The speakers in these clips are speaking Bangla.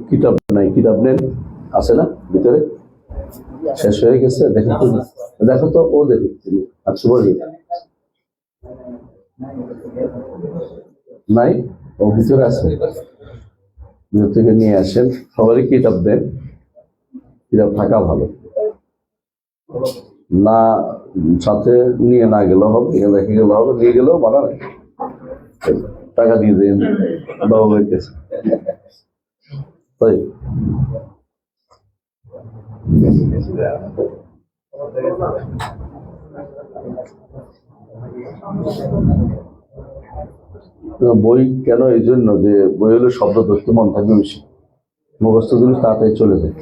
কিতাব নাই, কিতাব নেন, আছে না ভিতরে? শেষ হয়ে গেছে, দেখো তো, দেখো তো, ও দেখি আচ্ছা বলি নাই, ও ভিতরে আছে, ভিতর থেকে নিয়ে আসেন। সবারই কিতাব দেন, কিতাব থাকা ভালো, না সাথে নিয়ে না গেলেও হবে, এখানে রেখে গেলেও হবে, নিয়ে গেলেও মানা নেই, টাকা দিয়ে দেন বাবু হইতেছে তাই। বই কেন? এই জন্য যে বই হলে শব্দ ধরতে মন থাকবে বেশি, মুখস্থ জিনিস তাড়াতাড়ি চলে যায়।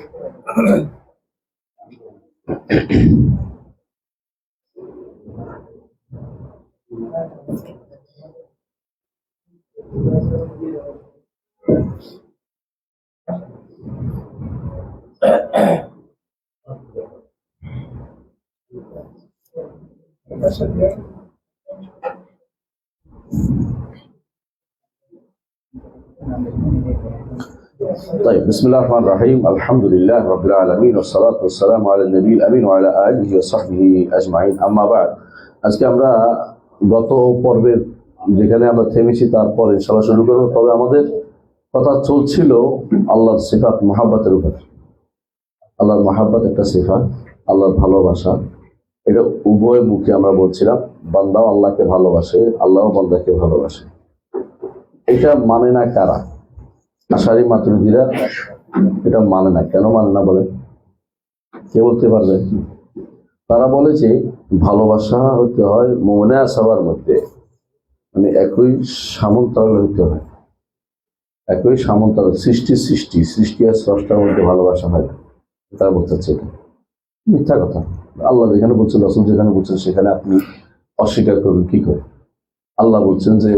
طيب بسم الله الرحمن الرحيم الحمد لله رب العالمين والصلاة والسلام على النبي الأمين وعلى آله وصحبه أجمعين أما بعد। আজকে আমরা গত পর্বের যেখানে আমরা থেমেছি তারপর ইনশাআল্লাহ শুরু করব। তবে আমাদের কথা চলছিল আল্লাহর সিফাত মহাব্বতের উপর। আল্লাহর মহাব্বত একটা সিফাত, আল্লাহর ভালোবাসা, এটা উভয় মুখে আমরা বলছিলাম। বান্দাও আল্লাহকে ভালোবাসে, আল্লাহও বান্দাকে ভালোবাসে। এটা মানে না কারা? আশারি মাতুরিদিরা এটা মানে না। কেন মানে না বলে? কে বলতে পারবে? তারা বলে যে ভালোবাসা হতে হয় মনে সবার মধ্যে, মানে একই সামন্তরাল হইতে হয়, একই সামন্তরাল, সৃষ্টি আর স্রষ্টার মধ্যে ভালোবাসা হয় না। তারা বলতে চাচ্ছে এটা মিথ্যা কথা। আল্লাহ যেখানে বলছেন, রাসূল যেখানে বলছেন, সেখানে আপনি অস্বীকার করবেন কি করে? আল্লাহ বলছেন যে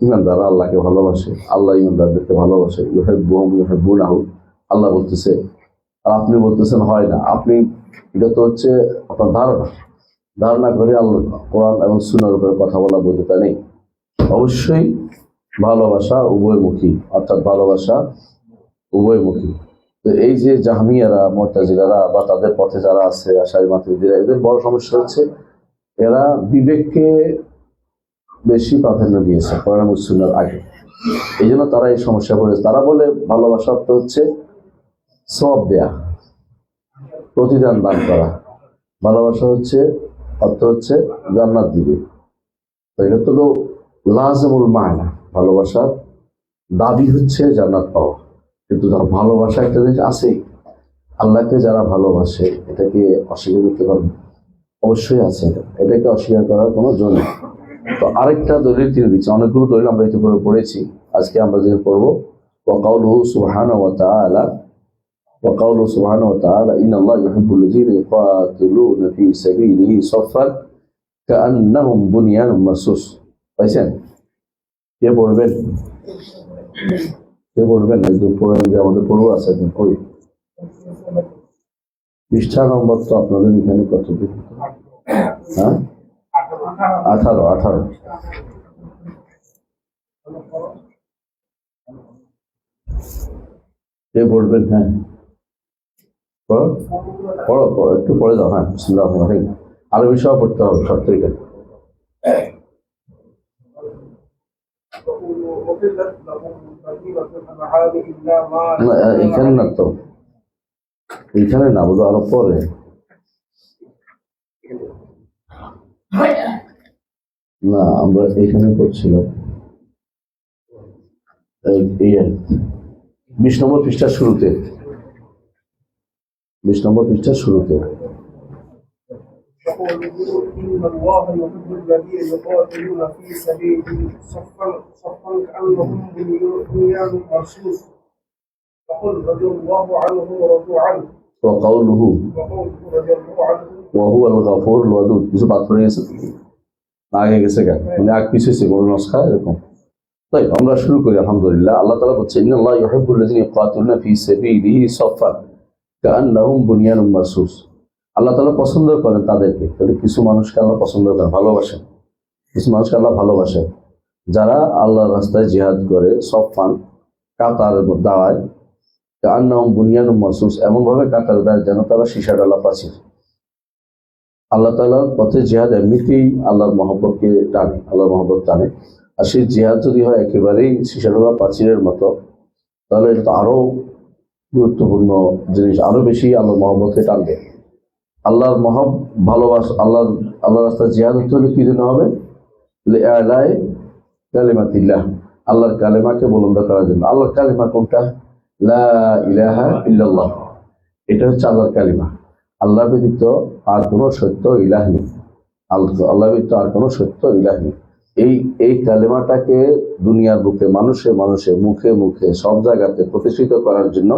ইমানদাররা আল্লাহকে ভালোবাসে, আল্লাহ ইমানদারদেরকে ভালোবাসে, ইউহিব্বুহুম ইউহিব্বুনাহু। আল্লাহ বলতেছে, আর আপনি বলতেছেন হয় না। আপনি এটা তো হচ্ছে আপনার ধারণা করে আল্লাহ কোরআন এবং সুন্নাহর উপরে কথা বলা বৈধতা নেই। অবশ্যই ভালোবাসা উভয়মুখী, অর্থাৎ ভালোবাসা উভয়মুখী। তো এই যে জাহমিয়ারা, মুতাজিলারা বা তাদের পথে যারা আছে আশারি মাতুরিদিরা, এদের বড় সমস্যা হচ্ছে এরা বিবেককে বেশি প্রাধান্য দিয়েছে কোরআন এবং সুন্নাহর আগে। এই জন্য তারা এই সমস্যা পড়েছে। তারা বলে ভালোবাসা অর্থ হচ্ছে সওয়াব দেয়া, প্রতিদান দান করা। ভালোবাসা হচ্ছে অর্থ হচ্ছে জান্নাত দিবে। এটা তো লাজিমুল মানা, ভালোবাসার দাবি হচ্ছে জান্নাত পাওয়া। কিন্তু ভালোবাসা একটা জিনিস আছে, আল্লাহকে যারা ভালোবাসে এটাকে অস্বীকার করতে পারবে? অবশ্যই আছে, এটাকে অস্বীকার করার কোনো জন্য। তো আরেকটা দলিল তিনি দিচ্ছে, অনেকগুলো দলিল আমরা এতে করে পড়েছি। আজকে আমরা যেটা পড়বো ওয়াকাউলুহু সুবহানাহু ওয়া তাআলা, ওয়াকাউলুহু সুবহানাহু ওয়া তাআলা ইন্নাল্লাহা ইউহিব্বুল্লাযীনা ইউকাতিলুনা ফী সাবিলিহি সাফফান কাআন্নাহুম বুনিয়ানুম মারসুস। পাইছেন? কে পড়বেন? কে পড়বেন? একদম পড়বেন, যে আমাদের পড়বো আছে একদম কই পৃষ্ঠা নম্বর তো আপনাদের এখানে কত দিন? হ্যাঁ, 18। কে পড়বেন? হ্যাঁ পড়ো পড়ো পড়ো, একটু পড়ে দাও। হ্যাঁ, বিসমিল্লাহির রহমানির রহিম। আরবি সহ পড়তে হবে সব থেকে। এখানে না তো, এইখানে না, বোধ আরো পরে। না, আমরা এইখানে করছিলাম 20 নম্বর পৃষ্ঠার শুরুতে, 20 নম্বর পৃষ্ঠার শুরুতে। إن الله يحب الذين يقاتلون في سبيله صفا كأنهم بنيان مرصوص وقل رضي الله عنه ورضوا عنه وقوله رضي الله عنه وهو الغفور الودود। কিছু বাদ পড়ে গেছে, আগে গেছে কেন, মানে আগ পিছিয়ে কোনো নস্খা এরকম। তাই আমরা শুরু করি। আলহামদুলিল্লাহ, আল্লাহ তাআলা বলছেন ইন্নাল্লাহা ইউহিব্বুল্লাযীনা ইউকাতিলুনা ফী সাবিলিহি সাফফান কাআন্নাহুম বুনিয়ানুম মারসুস। আল্লাহ তাআলা পছন্দ করেন তাদেরকে। তাহলে কিছু মানুষকে আল্লাহ পছন্দ করেন, ভালোবাসেন। কিছু মানুষকে আল্লাহ ভালোবাসেন যারা আল্লাহর রাস্তায় জিহাদ করে, সফফান কাতার দাঁড়ায়, কান্নাহুম বুনিয়ানুম মারসুস, এমন ভাবে কাতার দেয় যেন তারা সীসা ডালা প্রাচীর। আল্লাহ তাআলার পথে জিহাদ এমনিতেই আল্লাহর মহব্বতকে টানে, আল্লাহর মহব্বত টানে। আর সেই জিহাদ যদি হয় একেবারেই সীসা ডালা প্রাচীরের মতো, তাহলে এটা তো আরো গুরুত্বপূর্ণ জিনিস, আরো বেশি আল্লাহর মহব্বতকে টানবে। আল্লাহর ভালোবাসা, আল্লাহ রাস্তায় জিহাদ হতে হলে কি জন্য হবে? লিআলাই কালিমাতিল্লাহ, আল্লাহর কালেমাকে বুলন্দ করার জন্য। আল্লাহর কালিমা কোনটা? লা ইলাহা ইল্লাল্লাহ, এটা হচ্ছে আল্লাহর কালিমা। আল্লাহ ব্যতীত আর কোনো সত্য ইলাহ নেই, আল্লাহ ব্যতীত আর কোনো সত্য ইলাহ নেই। এই কালেমাটাকে দুনিয়ার বুকে মানুষে মানুষে মুখে মুখে সব জায়গাতে প্রতিষ্ঠিত করার জন্য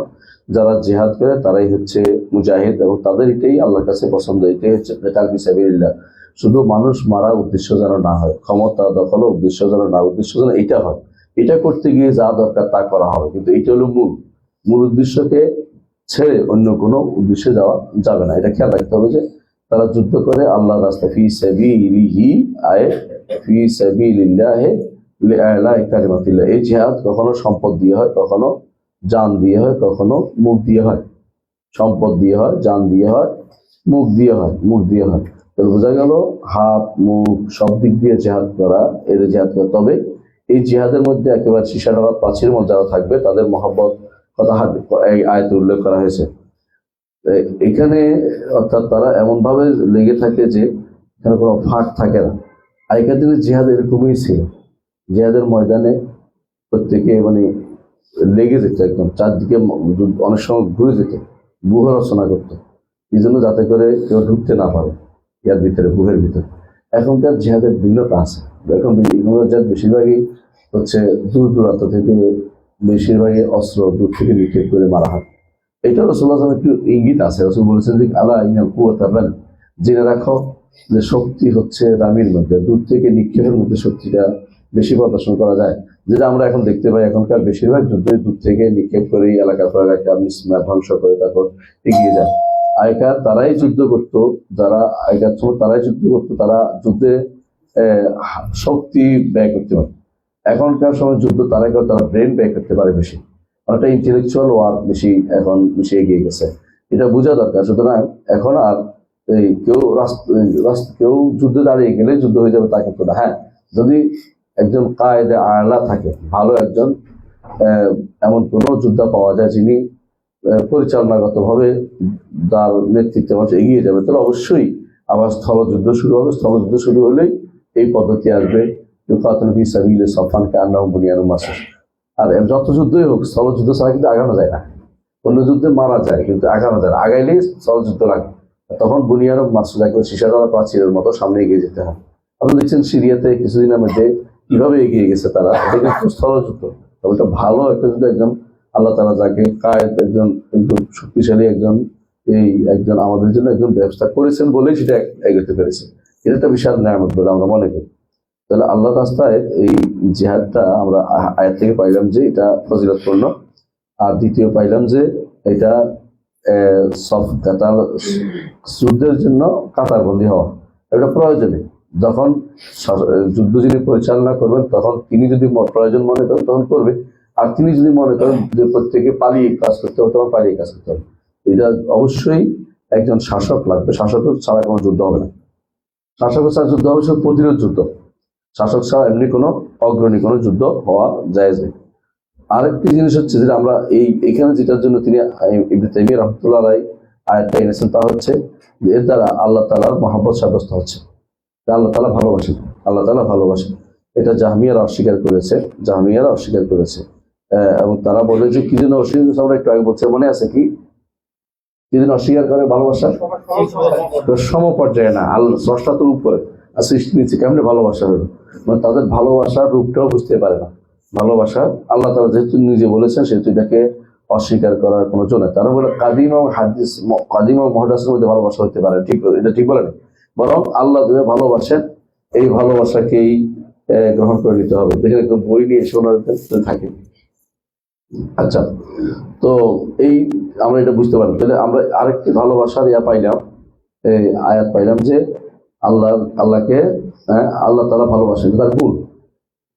যারা জিহাদ করে তারাই হচ্ছে মুজাহিদ, এবং তাদের এটাই আল্লাহর কাছে পছন্দ। এটাই হচ্ছে কিতাল ফি সাবিলিল্লাহ। শুধু মানুষ মারা উদ্দেশ্য যেন না হয়, ক্ষমতা দখল উদ্দেশ্য যেন না, উদ্দেশ্য যেন এটা হয়। এটা করতে গিয়ে যা দরকার তা করা হবে, কিন্তু এটা হলো মূল উদ্দেশ্যকে ছেড়ে অন্য কোনো উদ্দেশ্যে যাওয়া যাবে না। এটা খেয়াল রাখতে হবে যে তারা যুদ্ধ করে আল্লাহর রাস্তায় ফি সাবিলিহি আয় ফি সাবিলিল্লাহি লিআলাই কালিমাতিল্লাহ। এই জিহাদ কখনো সম্পদ দিয়ে হয়, কখনো জান দিয়ে হয়, কখনো মুখ দিয়ে হয়। সম্পদ দিয়ে হয়, জান দিয়ে হয়, মুখ দিয়ে হয়। তো বোঝা গেল হাত মুখ সব দিক দিয়ে জিহাদ করা, এদের জিহাদ করা। তবে এই জিহাদের মধ্যে একেবারে সীসা ডালা প্রাচীর মধ্যে যারা থাকবে তাদের মহব্বত কথা এই আয়াতে উল্লেখ করা হয়েছে। এখানে অর্থাৎ তারা এমন ভাবে লেগে থাকে যে এখানে কোনো ফাঁক থাকে না। আগেকার দিনে জিহাদ এরকমই ছিল, জিহাদের ময়দানে প্রত্যেকে মানে লেগে যেত, একদম চারদিকে অনেক সময় ঘুরে যেত, গুহ রচনা করতো, এই জন্য যাতে করে কেউ ঢুকতে না পারে ইয়ার ভিতরে, গুহের ভিতরে। এখনকার জিহাদের ভিন্নতা আছে। এখন জিহাদ বেশিরভাগই হচ্ছে দূর দূরান্ত থেকে, বেশিরভাগই অস্ত্র দূর থেকে নিক্ষেপ করে মারা হয়। এটা রাসূলুল্লাহ সাল্লাল্লাহু আলাইহি ওয়াসাল্লাম একটু ইঙ্গিত আছে। রাসূল বলেছেন যে আলা ইন্নাল কুওয়াতা রাম, জেনে রাখো যে শক্তি হচ্ছে রামির মধ্যে, দূর থেকে নিক্ষেপের মধ্যে শক্তিটা বেশি প্রদর্শন করা যায়। যেটা আমরা এখন দেখতে পাই, এখনকার বেশিরভাগ যুদ্ধই দূর থেকে নিক্ষেপ করে এলাকা পরে রাখা ধ্বংস করে তারপর এগিয়ে যায়। আগেকার তারাই যুদ্ধ করতো, আগেকার সময় তারাই যুদ্ধ করতো, তারা যুদ্ধে শক্তি ব্যয় করতে পারে। এখনকার সময় যুদ্ধ তারাই করে, তারা ব্রেন ব্যয় করতে পারে বেশি, অনেকটা ইন্টেলেকচুয়াল ওয়ার বেশি এগিয়ে গেছে। এটা বোঝা দরকার। সুতরাং এখন আর কেউ যুদ্ধে দাঁড়িয়ে গেলে যুদ্ধ হয়ে যাবে তা কিন্তু না। হ্যাঁ, যদি একজন কায়েদে আলা থাকে, ভালো একজন এমন কোনো যোদ্ধা পাওয়া যায় যিনি পরিচালনাগত ভাবে তার নেতৃত্বে মানুষ এগিয়ে যাবে, তাহলে অবশ্যই আবার স্থলযুদ্ধ শুরু হবে। স্থলযুদ্ধ শুরু হলেই এই পদ্ধতি আসবে, আর যত যুদ্ধই হোক স্থলযুদ্ধ ছাড়া কিন্তু আগানো যায় না। অন্য যুদ্ধে মারা যায় কিন্তু আগানো যায় না, আগাইলেই স্থলযুদ্ধ লাগে। তখন বুনিয়ানুম মারসুস, একবার সীসা ডালা প্রাচীরের মতো সামনে এগিয়ে যেতে হয়। আপনি দেখছেন সিরিয়াতে কিছুদিনের মধ্যে কিভাবে এগিয়ে গেছে তারা, এটা কিন্তু স্থলযুদ্ধ। তবে এটা ভালো একটা যুদ্ধ, একদম আল্লাহ তাআলা যাকে কায়েদ, একজন শক্তিশালী একজন আমাদের জন্য একজন ব্যবস্থা করেছেন বলেই সেটা এগোতে পেরেছে। এটা একটা বিশাল নিয়ামত বলে আমরা মনে করি। তাহলে আল্লাহর রাস্তায় এই জিহাদটা আমরা আয়াত থেকে পাইলাম যে এটা ফজিলতপূর্ণ। আর দ্বিতীয় পাইলাম যে এটা যুদ্ধের জন্য কাতারবন্দি হওয়া এটা প্রয়োজনে। যখন যুদ্ধ যিনি পরিচালনা করবেন তখন তিনি যদি প্রয়োজন মনে করেন তখন করবে, আর তিনি যদি মনে করেন যে প্রত্যেকে পালিয়ে কাজ করতে হবে তখন পালিয়ে কাজ করতে হবে। এটা অবশ্যই একজন শাসক লাগবে, শাসক ছাড়া কোনো যুদ্ধ হবে না। শাসক ছাড়া যুদ্ধ হবে শুধু প্রতিরোধ যুদ্ধ, শাসক ছাড়া এমনি কোনো অগ্রণী কোনো যুদ্ধ হওয়া জায়েজ নেই। আরেকটি জিনিস হচ্ছে যেটা আমরা এখানে যেটার জন্য তিনি ইবনে তাইমিয়া রাহমাতুল্লাহ আলাইহি আয়াতটা এনেছেন তা হচ্ছে যে এর দ্বারা আল্লাহ তাআলার মহব্বত সাব্যস্ত হচ্ছে। আল্লাহ তাআলা ভালোবাসেন, আল্লাহ তাআলা ভালোবাসেন। এটা জাহমিয়ারা অস্বীকার করেছে, এবং তারা বলে যে কি জন্য অস্বীকার করেছে, আমরা একটু আগে বলছে মনে আছে কি জন্য অস্বীকার করে? ভালোবাসা সমপর্যায়ে না, আল্লাহ স্রষ্টা তো উপরে আর সৃষ্টি নিচ্ছে, কেমনে ভালোবাসা হলো? মানে তাদের ভালোবাসার রূপটাও বুঝতে পারে না। ভালোবাসা আল্লাহ তাআলা যেহেতু নিজে বলেছেন সেহেতু এটাকে অস্বীকার করার কোনো জন্য নেই। তারা বলে কাদিম এবং মুহাদ্দিসের মধ্যে ভালোবাসা হতে পারে, ঠিক এটা ঠিক বলে না, বরং আল্লাহ যে ভালোবাসেন এই ভালোবাসাকেই গ্রহণ করে নিতে হবে। দেখেন একদম বই নিয়ে শোনার থাকে। আচ্ছা, তো আমরা এটা বুঝতে পারলাম। তাহলে আমরা আরেকটি ভালোবাসার পাইলাম, আয়াত পাইলাম যে আল্লাহকে আল্লাহ তাআলা ভালোবাসেন, তার গুণ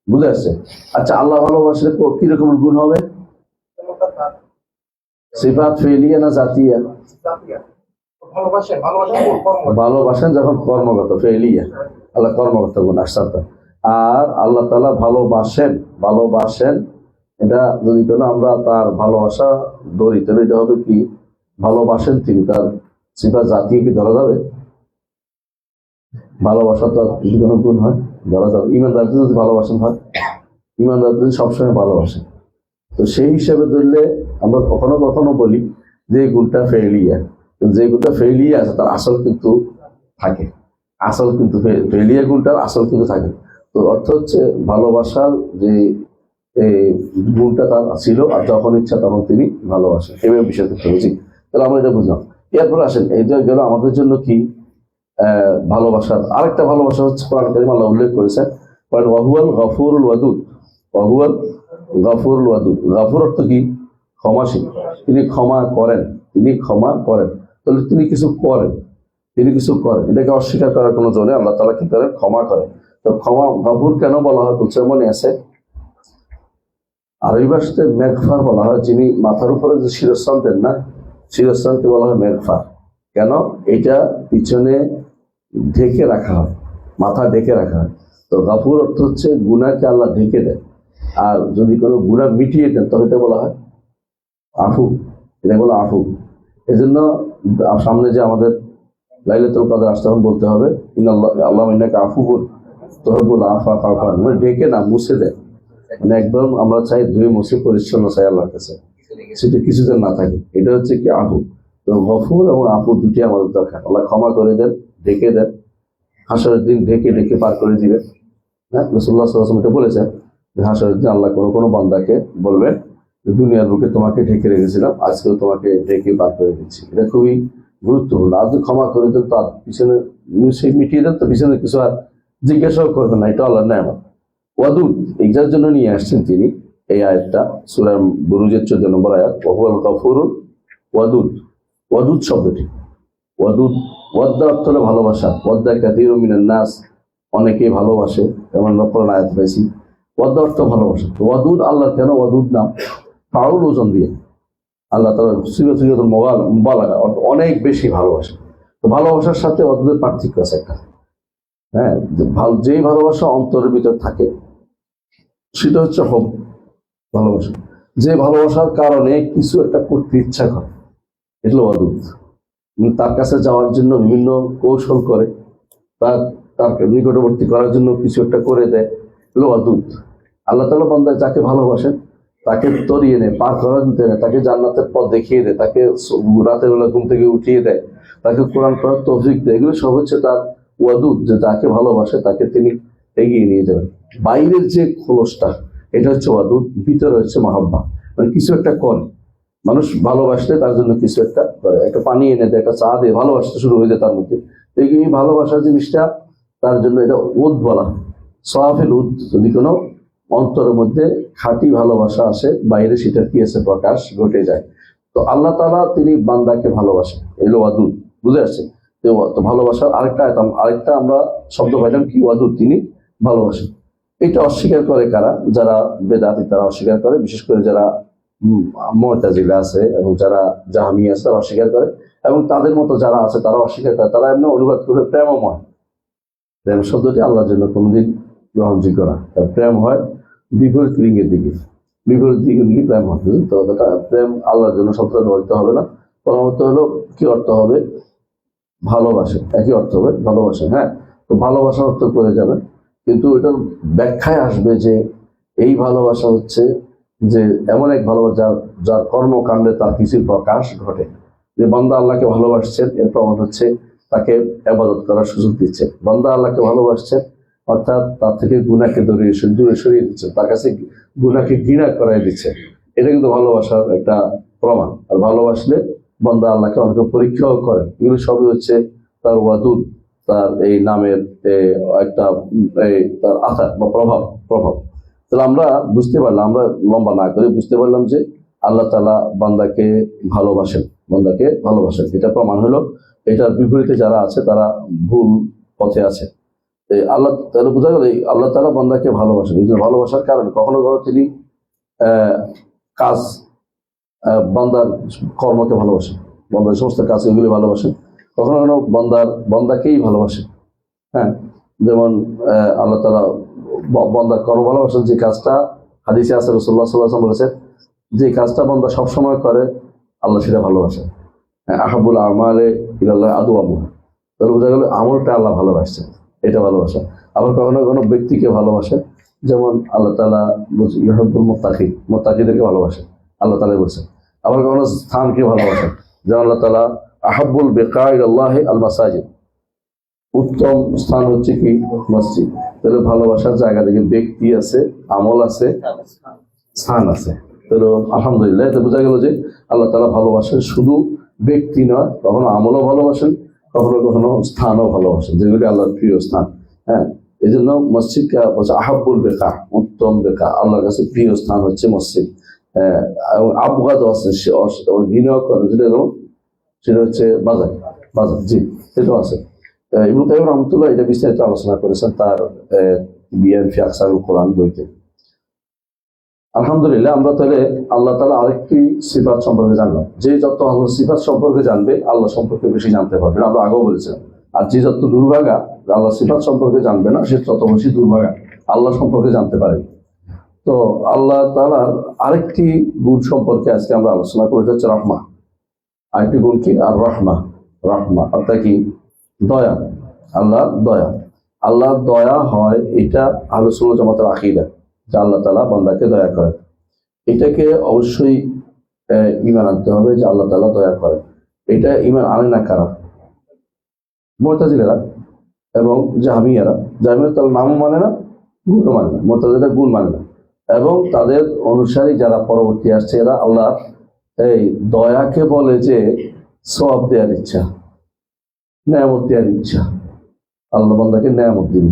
বুঝে আসছে। আচ্ছা, আল্লাহ ভালোবাসলে কি রকমের গুণ হবে? সিফাত ফেলিয়া না জাতিয়া? জাতীয় ভালোবাসেন ভালোবাসেন কর্ম ভালোবাসেন যখন কর্মগত ফেলিয়া, আল্লাহ কর্মগত গুণ আসতে। আর আল্লাহ তাআলা ভালোবাসেন, ভালোবাসেন এটা যদি কোনো আমরা তার ভালোবাসা ধরি তাহলে এটা হবে কি ভালোবাসেন তিনি, তার সিফাত জাতীয় কি ধরা যাবে? ভালোবাসা তো আর যদি কোনো গুণ হয় ধরা যাবে? ইমানদারকে যদি ভালোবাসেন হয়, ইমানদার যদি সবসময় ভালোবাসেন, তো সেই হিসাবে ধরলে আমরা কখনো কখনো বলি যে গুণটা ফেলিয়া, যে গুণটা ফেলিয়া আছে তার আসল কিন্তু থাকে, আসল কিন্তু ফেলিয়া গুণটার আসল কিন্তু থাকে। তো অর্থ হচ্ছে ভালোবাসার যে গুণটা তার ছিল, আর যখন ইচ্ছা তখন তিনি ভালোবাসেন, এভাবে বিষয় করতে বুঝি। তাহলে আমরা এটা বুঝলাম। এরপর আসেন, এটা গেল আমাদের জন্য কি ভালোবাসার আরেকটা ভালোবাসা হচ্ছে কোরআন কারীমে আল্লাহ উল্লেখ করেছেন ওয়াহুয়াল গফুরুল ওয়াদুদ, ওয়াহুয়াল গফুরুল ওয়াদুদ। গফুর অর্থ কি? ক্ষমাশীল, তিনি ক্ষমা করেন, তিনি ক্ষমা করেন। তাহলে তিনি কিছু করেন, তিনি কিছু করেন, এটাকে অস্বীকার করার কোনো জোরে আল্লাহ তাআলা কি করেন? ক্ষমা করেন। তো ক্ষমা গফুর কেন বলা হয়? বলছে মনে আছে আরবি ভাষাতে মেঘফার বলা হয়, যিনি মাথার উপরে যে শিরস্থান দেন না, শিরস্থানকে বলা হয় মেঘফার। কেন? এটা পিছনে ঢেকে রাখা হয়, মাথা ঢেকে রাখা হয়। তো গাফুর অর্থ হচ্ছে গুনাহকে আল্লাহ ঢেকে দেয়, আর যদি কোনো গুনাহ মিটিয়ে দেন তাহলে এটা বলা হয় আফু, এটা বলা আফু। এজন্য সামনে যে আমাদের লাইলাতুল কদর আসতে তখন বলতে হবে ইন্নাল্লাহ আল্লাহ ইন্নাকা আফুবুন তুহিব্বুল আফা ফা'ফু আনহু, মানে ঢেকে না মুছে দেয়, মানে একদম আমরা চাই ধুয়ে মুছে পরিচ্ছন্ন চাই আল্লাহর কাছে, সেটা কিছুদিন না থাকে, এটা হচ্ছে কি আফু। তো গফুর এবং আফু দুটি আমাদের দরকার। আল্লাহ ক্ষমা করে দেন, ঢেকে দেন, হাসরের দিন ঢেকে ঢেকে পার করে দিবেন। হ্যাঁ, রাসূলুল্লাহ সাল্লাল্লাহু আলাইহি ওয়াসাল্লাম এটা বলেছেন যে হাসরের দিন আল্লাহ কোনো কোনো বান্দাকে বলবেন দুনিয়ার বুকে তোমাকে ঢেকে রেখেছিলাম, আজকেও তোমাকে ঢেকে পার করে দিচ্ছি। এটা খুবই গুরুত্বপূর্ণ। আর যদি ক্ষমা করে দেন তার পিছনে সেই মিটিয়ে দেন, তো পিছনে কিছু আর জিজ্ঞাসাও করবেন না, এটা আল্লাহর নেয়ামত। ওয়াদুদ এইটার জন্য নিয়ে আসছেন তিনি এই আয়াতটা, সূরা বুরুজের 14 নম্বর আয়াত, ওয়াহুয়াল গফুরুল ওয়াদুদ। ওয়াদুদ শব্দটি, ওয়াদুদ, ওয়াদ্দা অর্থ হলো ভালোবাসা, ওয়াদ্দা কাসীরুম মিনান নাস, অনেকেই ভালোবাসে, যেমন কোরআন আয়াত পাইছি ওয়াদ্দা অর্থ ভালোবাসা। ওয়াদুদ আল্লাহ কেন ওয়াদুদ নাম? ফাউল ওজন দিয়ে আল্লাহ তাআলা সিগাতুল মুবালাগা অনেক বেশি ভালোবাসে। তো ভালোবাসার সাথে ওয়াদুদের পার্থক্য আছে একটা, হ্যাঁ, যেই ভালোবাসা অন্তরের ভিতর থাকে সেটা হচ্ছে হব, ভালোবাসা। যে ভালোবাসার কারণে কিছু একটা করতে ইচ্ছা করে, এটা ওয়াদুদ। তার কাছে যাওয়ার জন্য বিভিন্ন কৌশল করে, তার তার নিকটবর্তী করার জন্য কিছু একটা করে দেয়, এগুলো ওয়াদুদ। আল্লাহ তাআলা বান্দা যাকে ভালোবাসেন তাকে তরিয়ে নেয়, পার করার দিতে নেয়, তাকে জান্নাতের পথ দেখিয়ে দেয়, তাকে রাতের বেলা ঘুম থেকে উঠিয়ে দেয়, তাকে কোরআন পড়ার তৌফিক দেয়। এগুলো সব হচ্ছে তার ওয়াদুদ, যে যাকে ভালোবাসে তাকে তিনি এগিয়ে নিয়ে যাবেন। বাইরের যে খোলসটা এটা হচ্ছে ওয়াদুদ, ভিতরে হচ্ছে মাহাব্বা, মানে কিছু একটা করে। মানুষ ভালোবাসলে তার জন্য কিছু একটা করে, একটা পানি এনে দেয়, একটা চা দিয়ে ভালোবাসতে শুরু হয়ে যায় তার মধ্যে। এই ভালোবাসার জিনিসটা তার জন্য এটা উদ বলা হয়, সাফিল উদ। যদি কোনো অন্তরের মধ্যে খাঁটি ভালোবাসা আসে, বাইরে সেটা কি আছে প্রকাশ ঘটে যায়। তো আল্লাহ তাআলা তিনি বান্দাকে ভালোবাসেন, এলো ওয়াদুদ, বুঝে আসছে? তো ভালোবাসার আরেকটা আমরা শব্দ পাইলাম কি? ওয়াদুদ, তিনি ভালোবাসেন। এটা অস্বীকার করে কারা? যারা বেদাতি, তারা অস্বীকার করে, বিশেষ করে যারা মুতাজিলা আছে এবং যারা জাহমিয়া আছে তারা অস্বীকার করে, এবং তাদের মতো যারা আছে তারা অস্বীকার করে। তারা এমনি অনুবাদ করে প্রেমময়। প্রেম শব্দটি আল্লাহর জন্য কোনোদিন গ্রহণযোগ্য না। তার প্রেম হয় বিপরীত লিঙ্গের দিকে, বিপরীত দিকের দিকে প্রেম হয়। তো প্রেম আল্লাহর জন্য শব্দটা ব্যবহৃত হবে না। পরবর্তী হলো কি অর্থ হবে? ভালোবাসে, একই অর্থ হবে ভালোবাসে। হ্যাঁ, তো ভালোবাসার অর্থ করে যাবেন, কিন্তু এটার ব্যাখ্যায় আসবে যে এই ভালোবাসা হচ্ছে যে এমন এক ভালোবাসা যার যার কর্মকাণ্ডে তার কিছুর প্রকাশ ঘটে। যে বান্দা আল্লাহকে ভালোবাসছেন, এর প্রমাণ হচ্ছে তাকে ইবাদত করার সুযোগ দিচ্ছে। বান্দা আল্লাহকে ভালোবাসছেন অর্থাৎ তার থেকে গুনাহকে দূরে সরিয়ে দিচ্ছে, তার কাছে গুনাহকে ঘৃণা করাই দিচ্ছে। এটা কিন্তু ভালোবাসার একটা প্রমাণ। আর ভালোবাসলে বান্দা আল্লাহকে অনেকে পরীক্ষাও করে। এগুলো সবই হচ্ছে তার ওয়াদুদ, তার এই নামের একটা তার আথার বা প্রভাব। তাহলে আমরা বুঝতে পারলাম, আমরা লম্বা না করে বুঝতে পারলাম যে আল্লাহ তাআলা বান্দাকে ভালোবাসেন, এটা প্রমাণ হলো। এটার বিপরীতে যারা আছে তারা ভুল পথে আছে। আল্লাহ তাহলে বোঝা গেল আল্লাহ তাআলা বান্দাকে ভালোবাসেন। এই যে ভালোবাসার কারণে কখনো তিনি কাজ বান্দার কর্মকে ভালোবাসে, বান্দার সমস্ত কাজ এগুলি ভালোবাসে, কখনো কখনো বান্দাকেই ভালোবাসে। হ্যাঁ, যেমন আল্লাহ তাআলা বান্দার কর্ম ভালোবাসেন, যে কাজটা হাদিসে আছে রাসূলুল্লাহ সাল্লাল্লাহু আলাইহি ওয়াসাল্লাম বলেছেন, যে কাজটা বান্দা সবসময় করে আল্লাহ সেটা ভালোবাসে। আহাবুল আমালে ইলাল্লাহ আদওয়ামুহা, তাহলে বোঝা গেল আমলটা আল্লাহ ভালোবাসছে, এটা ভালোবাসা। আবার কখনো কখনো ব্যক্তিকে ভালোবাসে, যেমন আল্লাহ তাআলা ইউহিব্বুল মুত্তাকিদেরকে ভালোবাসে, আল্লাহ তাআলা বলছেন। আবার কখনো স্থানকে ভালোবাসে, যেমন আল্লাহ তাআলা আহাব্বুল বিকা ইলাল্লাহি আল মাসাজিদ, উত্তম স্থান হচ্ছে কি মসজিদ। তাহলে ভালোবাসার জায়গা থেকে ব্যক্তি আছে, আমল আছে, স্থান আছে। তাহলে আলহামদুলিল্লাহ, এটা বোঝা গেল যে আল্লাহ তাআলা ভালোবাসেন শুধু ব্যক্তি নয়, কখনো আমলও ভালোবাসেন, কখনো কখনো স্থানও ভালোবাসেন, যেগুলি আল্লাহর প্রিয় স্থান। হ্যাঁ, এই জন্য মসজিদকে বলছে আহাব্বুল বেকা, উত্তম বেকা, আল্লাহর কাছে প্রিয় স্থান হচ্ছে মসজিদ। এবং আবগাদ আছে, ঘৃণা করে সেটা হচ্ছে বাজার, বাজার, জি, সেটাও আছে। ইবনে কাইয়িম রাহমাতুল্লাহ এটা বিস্তারিত আলোচনা করেছেন তার বিয়ান ফি আকসারুল কোরআন বইতে। আলহামদুলিল্লাহ, আমরা তাহলে আল্লাহ তাআলা আরেকটি সিফাত সম্পর্কে জানলাম। যে যত আল্লাহর সিফাত সম্পর্কে জানবে আল্লাহ সম্পর্কে বেশি জানতে পারবে, আমরা আগেও বলেছিলাম। আর যে যত দুর্ভাগা আল্লাহ সিফাত সম্পর্কে জানবে না, সে তত বেশি দুর্ভাগা, আল্লাহ সম্পর্কে জানতে পারে। তো আল্লাহ তাআলার আরেকটি গুণ সম্পর্কে আজকে আমরা আলোচনা করি, হচ্ছে রহমা। আরেকটি গুণ কি? আর রহমা, রহমা অর্থাৎ কি? দয়া। আল্লাহ দয়া, আল্লাহ দয়া হয়, এটা আহলে সুন্নাত ওয়াল জামাতের আকীদা যে আল্লাহ তাআলা বান্দাকে দয়া করেন। এটাকে অবশ্যই ঈমান আনতে হবে যে আল্লাহ তাআলা দয়া করেন। এটা ঈমান আনে না কারা? মুতাজিলারা এবং জাহমিয়ারা। জাহমিয়া তার নামও মানে না, গুণও মানে না। মুতাজিলা গুণ মানে না, এবং তাদের অনুসারী যারা পরবর্তী আসছে, এরা আল্লাহ এই দয়াকে বলে যে সওয়াব দেওয়ার ইচ্ছা, নেয়ামত দেওয়ার ইচ্ছা। আল্লাহ বান্দাকে নেয়ামত দিন,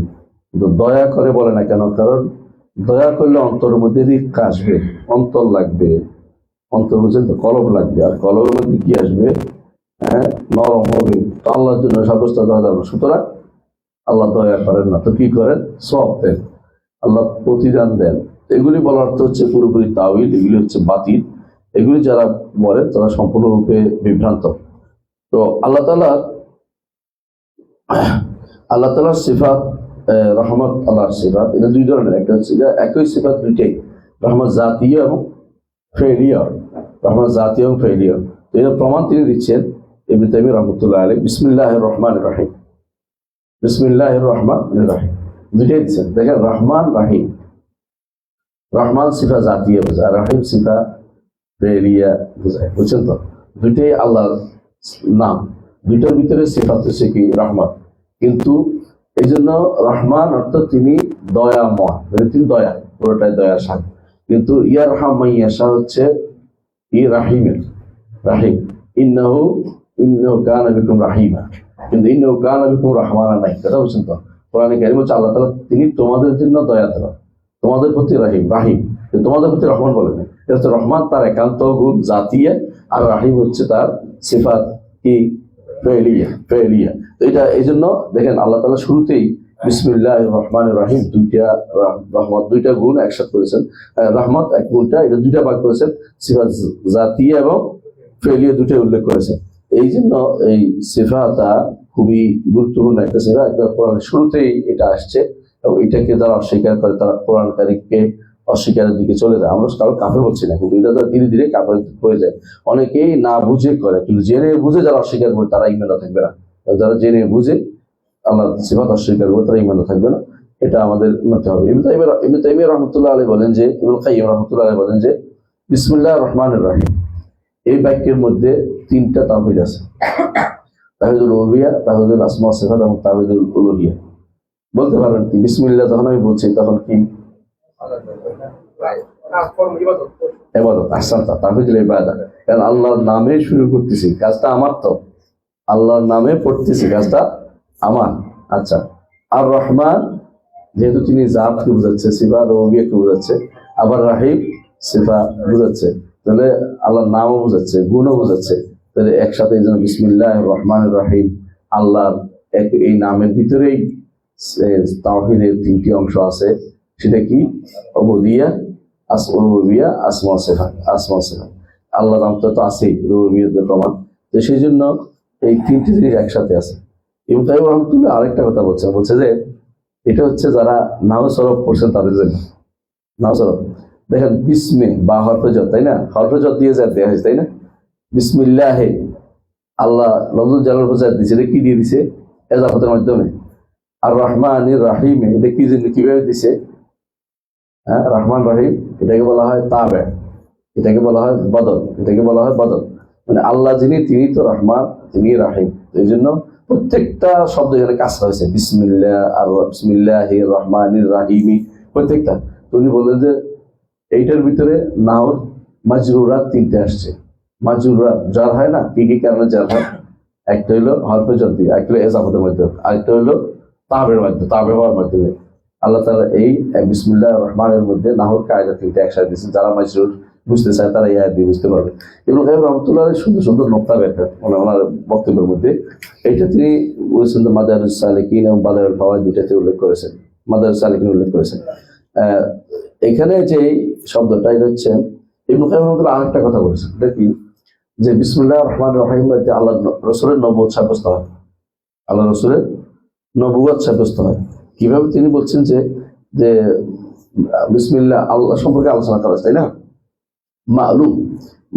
কিন্তু দয়া করে বলে না কেন? কারণ দয়া করলে অন্তরের মধ্যে রিক্কা আসবে, অন্তর লাগবে, অন্তর বুঝেন তো, কলব লাগবে। আর কলবের মধ্যে কি আসবে? হ্যাঁ, নরম হবে, তো আল্লাহর জন্য সাব্যস্ত করা যাবে। সুতরাং আল্লাহ দয়া করেন না, তো কি করেন? সওয়াব দেন, আল্লাহ প্রতিদান দেন। এগুলি বলার অর্থ হচ্ছে পুরোপুরি তাওয়িল, এগুলি হচ্ছে বাতিল। এগুলি যারা বলে তারা সম্পূর্ণরূপে বিভ্রান্ত। তো আল্লাহ তাআলার সিফাত, রহমত, আল্লাহর সিফাত, এটা দুই ধরনের। একটা হচ্ছে একই সিফাত দুইটাই, রহমত জাতীয় এবং ফেলিয়া, রহমত জাতীয় এবং ফেলিয়া। তো এর প্রমাণ তিনি দিচ্ছেন ইবনে তাইমিয়া রাহমাতুল্লাহ আলাইহি, বিসমিল্লাহির রহমানির রহিম, বিসমিল্লাহির রহমানির রহিম, দুইটাই দিচ্ছেন। দেখেন, রহমান রাহিম, রহমান সিফা জাতীয় বোঝায়, রহিম সিফা ফেলিয়া বোঝায়, বুঝছেন তো? দুইটাই আল্লাহর নাম, দুইটার ভিতরে সিফাত হচ্ছে কি? রহমান। কিন্তু এই জন্য রহমান অর্থাৎ তিনি দয়াময়, তিনি দয়া, পুরোটাই দয়ার সাথে। কিন্তু ইয়ারহাম মাইয়াশা হচ্ছে ই রাহিমের, রাহিম। ইন্নাহু কানা বিকুম রাহিমা, কিন্তু ইন্নাহু কানা বিকুম রহমানা নাই, কথা বুঝছেন তো? কোরআনে কারীম হচ্ছে আল্লাহ তাআলা তিনি তোমাদের জন্য দয়া দেন, তোমাদের প্রতি রাহিম, রাহিম, কিন্তু তোমাদের প্রতি রহমান বলেন না। এটা হচ্ছে রহমান তার একান্ত গুণ জাতীয়, আর রাহিম হচ্ছে তার সিফাত কি? ফেলিয়া, ফেলিয়া। তো এটা এই জন্য দেখেন আল্লাহ তাআলা শুরুতেই বিসমিল্লাহির রহমানির রহিম, দুইটা রহমত, দুইটা গুণ একসাথে করেছেন। রহমত এক গুণটা, এটা দুইটা ভাগ করেছেন, সিফাত জাতীয় এবং ফেলিয়া দুইটাই উল্লেখ করেছেন। এই জন্য এই সিফাতটা খুবই গুরুত্বপূর্ণ একটা সিফা। একবার কোরআনের শুরুতেই এটা আসছে, এবং এটাকে যারা অস্বীকার করে তারা কোরআন কারীমকে অস্বীকারের দিকে চলে যায়। আমরা কারো কাফের বলছি না, কিন্তু এটা ধীরে ধীরে কাফের হয়ে যায়। অনেকেই না বুঝে করে, কিন্তু জেনে বুঝে যারা অস্বীকার করে তারা ঈমানে থাকবে না। যারা জেনে বুঝে আল্লাহর সিফাত অস্বীকার করে তারা ঈমানে থাকবে না, এটা আমাদের মানতে হবে। ইবনে তাইমিয়া রাহমাতুল্লাহ আলাইহি বলেন যে, ইবনে কাইয়িম রাহমাতুল্লাহ আলাইহি বলেন যে বিসমিল্লাহির রহমানির রহিম, এই বাক্যের মধ্যে তিনটা তাওহীদ আছে, তাওহীদুল রুবুবিয়্যাহ, তাওহীদুল আসমা ওয়াস সিফাত এবং তাওহীদুল উলুহিয়্যাহ। বলতে পারেন কি বিসমিল্লাহ যখন আমি বলছি তখন কি? ইবাদত, আহসানতা, তাওহীদুল ইবাদত। কারণ আল্লাহর নামে শুরু করতেছি, কাজটা আমার, তো আল্লাহর নামে পড়তেছি, কাজটা আমার। আচ্ছা, আর রহমান যেহেতু তিনি জাতকে বোঝাচ্ছে, সিফা রুবুবিয়্যাহকে বোঝাচ্ছে, আবার রাহিম সিফা বোঝাচ্ছে, তাহলে আল্লাহর নামও বোঝাচ্ছে, গুণও বোঝাচ্ছে। তাহলে একসাথে এই জন্য বিসমিল্লাহির রহমানির রহিম, আল্লাহর এই নামের ভিতরেই তাওহীদের তিনটি অংশ আছে। সেটা কি? উবুদিয়্যাহ, রুবুবিয়্যাহ, আসমা ওয়াস সিফাত, আসমা ওয়াস সিফাত। আল্লাহ নাম তো আছেই, রুবিয়তের প্রমাণ। তো সেই জন্য এই তিনটি জিনিস একসাথে আছে। ইবনে তাইমিয়া রহমাতুল্লাহ আরেকটা কথা বলছে যে এটা হচ্ছে যারা নাও সরফ পড়ছেন তাদের জন্য। নাও সরফ দেখেন, বিসমে বা হরফজত, তাই না? হরফজত দিয়ে যা দেওয়া হয়েছে, তাই না? বিসমিল্লাহে, আল্লাহ লফজুল জালাল প্রচার দিচ্ছে, এটা কি দিয়ে দিছে? এজাফতের মাধ্যমে। আর রহমানির রাহিমে, এটা কি জন্য, কিভাবে দিছে? হ্যাঁ, রহমান রহিম, এটাকে বলা হয় তাবে, এটাকে বলা হয় বদল, এটাকে বলা হয় বদল। মানে আল্লাহ যিনি, তিনি তো রহমান, তিনি রাহিম। এই জন্য প্রত্যেকটা শব্দ এখানে কাজ হয়েছে, বিসমিল্লাহ আর বিসমিল্লাহির রহমানির রাহিমি, প্রত্যেকটা। উনি বললেন যে এইটার ভিতরে নাহর মাজরুরাত তিনটে আসছে। মাজরুরাত যার হয় না, কি কি কারণে যার হয়? একটা হইলো হরফে জর দিয়ে, একটা হলো এজাফতের মাধ্যমে, আরেকটা হইলো তাবের মাধ্যমে, তাবে হওয়ার মাধ্যমে। আল্লাহ তাআলা এই বিসমিল্লাহির রহমানের মধ্যে নাহর কায়দা তিনটে একসাথে দিয়েছেন। যারা মাজরুর বুঝতে চায় তারা এই আয়াত দিয়ে বুঝতে পারবে। ইবনে কাইয়্যিম রাহমাতুল্লাহ সুন্দর সুন্দর নোকতা ব্যাখ্যা ওনার বক্তব্যের মধ্যে। এইটা তিনি বলেছেন মাদারিস সালিকিন এবং বাদাউল ফাওয়ায়েদ দুইটাতে উল্লেখ করেছেন, মাদারিস সালিকিন উল্লেখ করেছেন। এখানে যে শব্দটা, এটা হচ্ছে ইবনে কাইয়্যিম রাহমাতুল্লাহ আরেকটা কথা বলেছেন, এটা কি? যে বিসমিল্লাহির রহমানির রহিম বলতে আল্লাহ রাসূলের নবুয়ত সাব্যস্ত হয়, আল্লাহ রাসূলের নবুয়ত সাব্যস্ত হয়। কিভাবে? তিনি বলছেন যে যে বিসমিল্লাহ আল্লাহ সম্পর্কে আলোচনা করা, তাই না? মালুম,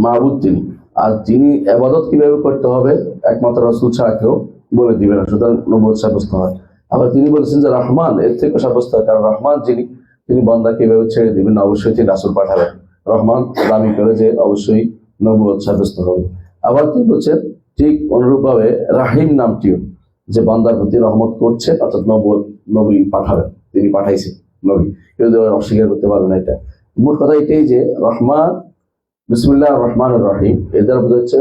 মাবুদ তিনি, আর তিনি ইবাদত কিভাবে করতে হবে একমাত্র রাসূল ছাড়া কেউ বলে দিবে না, সুতরাং নবুয়ত সাব্যস্ত হয়। আবার তিনি বলেছেন যে রহমান, এর থেকে সাব্যস্ত হয়, কারণ রহমান যিনি, তিনি বান্দাকে এভাবে ছেড়ে দিবেন না, অবশ্যই তিনি রাসূল পাঠাবেন। রহমান দাবি করে যে অবশ্যই নবুয়ত সাব্যস্ত হবে। আবার তিনি বলছেন ঠিক অনুরূপভাবে রাহিম নামটিও, যে বান্দার প্রতি রহমত করছে, অর্থাৎ নবী পাঠাবেন, তিনি পাঠাইছেন নবী, কেউ অস্বীকার করতে পারবে না। এটা মোট কথা এটাই যে রহমান, বিসমিল্লাহির রহমানির রহিম, এদের মধ্যে হচ্ছে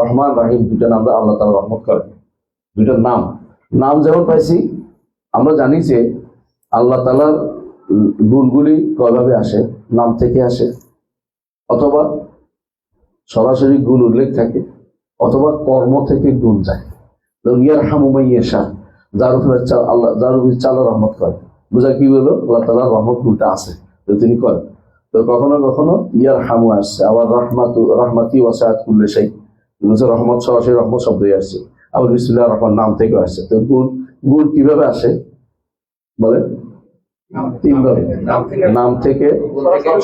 রহমান রাহিম দুইটা নাম আল্লাহ তাআলা রহমত করেন। দুইটা নাম যেমন পাইছি, আমরা জানি যে আল্লাহ তাআলার গুণগুলি কয়ভাবে আসে? নাম থেকে আসে, অথবা সরাসরি গুণ উল্লেখ থাকে, অথবা কর্ম থেকে গুণ যায়। ইয়ারহামু মান ইয়াশা, যার উপরে আল্লাহ, যার উপরে আল্লাহ রহমত করে, বুঝা কি বললো? আল্লাহ তাআলার রহমত গুণটা আছে, তিনি করেন। তো কখনো কখনো ইয়ারহামু আসছে, আবার রহমাতি ওয়াসিআত কুল্লি শাই, রহমত সরাসরি রহমত শব্দই আসছে। আবার বিসমিল্লাহির রহমান নাম থেকে আসছে। তো গুণ কিভাবে আসে বলেন? তিনভাবে। নাম থেকে